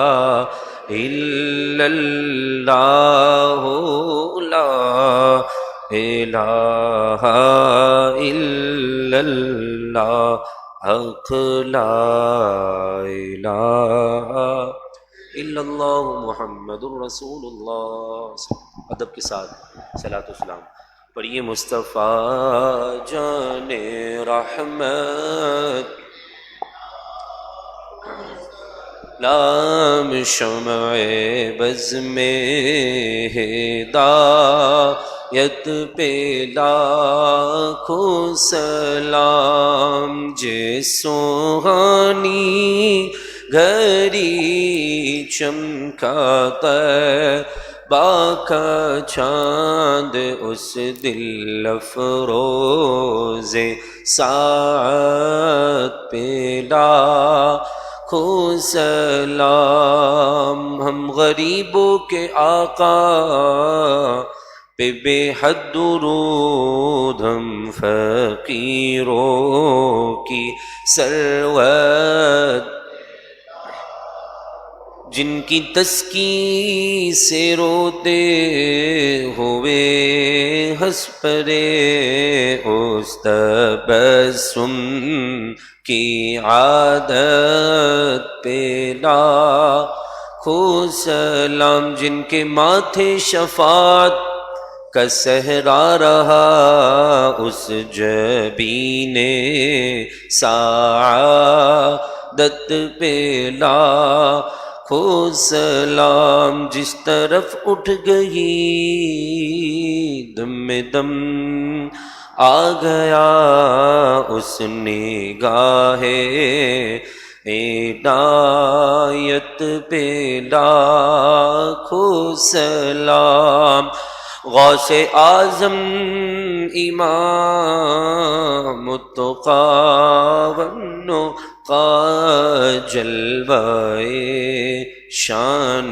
الا اللہ، لا الہ الا اللہ، حق لا الہ الا اللہ محمد الرسول اللہ۔ ادب کے ساتھ صلاۃ و سلام پڑھیے۔ مصطفیٰ جان رحمت لام شمع بز میں ہدایت پہ لاکھوں سلام، جے سوہانی گھڑی چمکا طیبہ کا چاند، اس دل افروز ساعت پہ لاکھوں سلام۔ ہم غریبوں کے آقا پہ بے حد درود، ہم فقیروں کی ثروت، جن کی تسکین سے روتے ہوئے ہنس پڑے، اس تبسم کی عادت پہ لاکھوں سلام، جن کے ماتھے شفاعت کا صحرا رہا، اس جبین سعادت پہ لاکھوں سلام، جس طرف اٹھ گئی دم دم آ گیا، اس نگاہ عنایت پہ لاکھوں سلام۔ غوث اعظم امام التقی والنقی کا جلوائے شان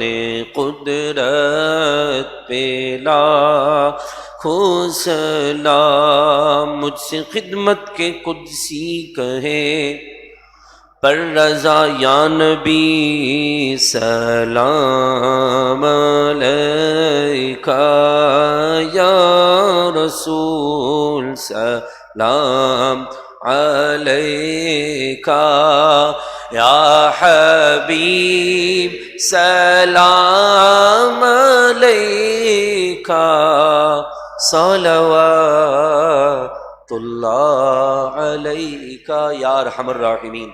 قدرت پہ لاکھوں سلام، مجھ سے خدمت کے قدسی کہے پر رضا یا نبی سلام علیکہ، یا رسول سلام علیکہ، یا حبیب سلام علیکہ، صلوات اللہ علیکہ یا ارحم الراحمین۔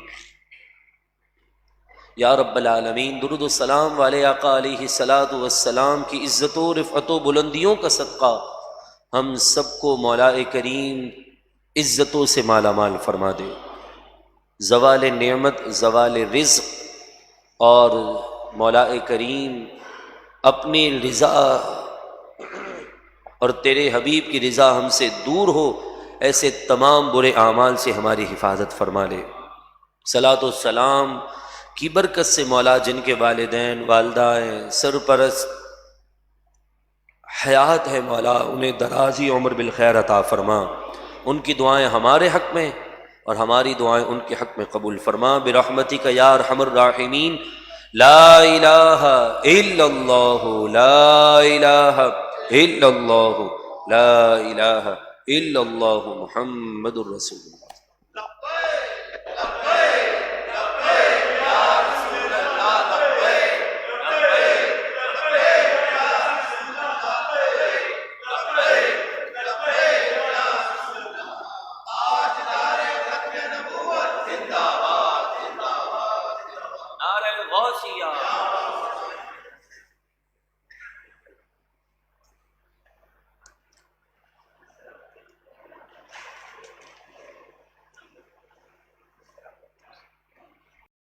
یا رب العالمین، درود و سلام والے آقا علیہ الصلاۃ والسلام کی عزت و رفعت و بلندیوں کا صدقہ ہم سب کو مولا کریم عزتوں سے مالا مال فرما دے، زوال نعمت، زوال رزق، اور مولا کریم اپنی رضا اور تیرے حبیب کی رضا ہم سے دور ہو، ایسے تمام برے اعمال سے ہماری حفاظت فرما لے۔ صلاۃ و سلام کی برکت سے مولا جن کے والدین والدائیں سرپرست حیات ہے مولا، انہیں درازی عمر بالخیر عطا فرما، ان کی دعائیں ہمارے حق میں اور ہماری دعائیں ان کے حق میں قبول فرما، برحمتک یا ارحم الراحمین۔ لا الہ الا اللہ، لا الہ الا اللہ، لا الہ الا اللہ، محمد الرسول اللہ۔ نعرہ غوثیہ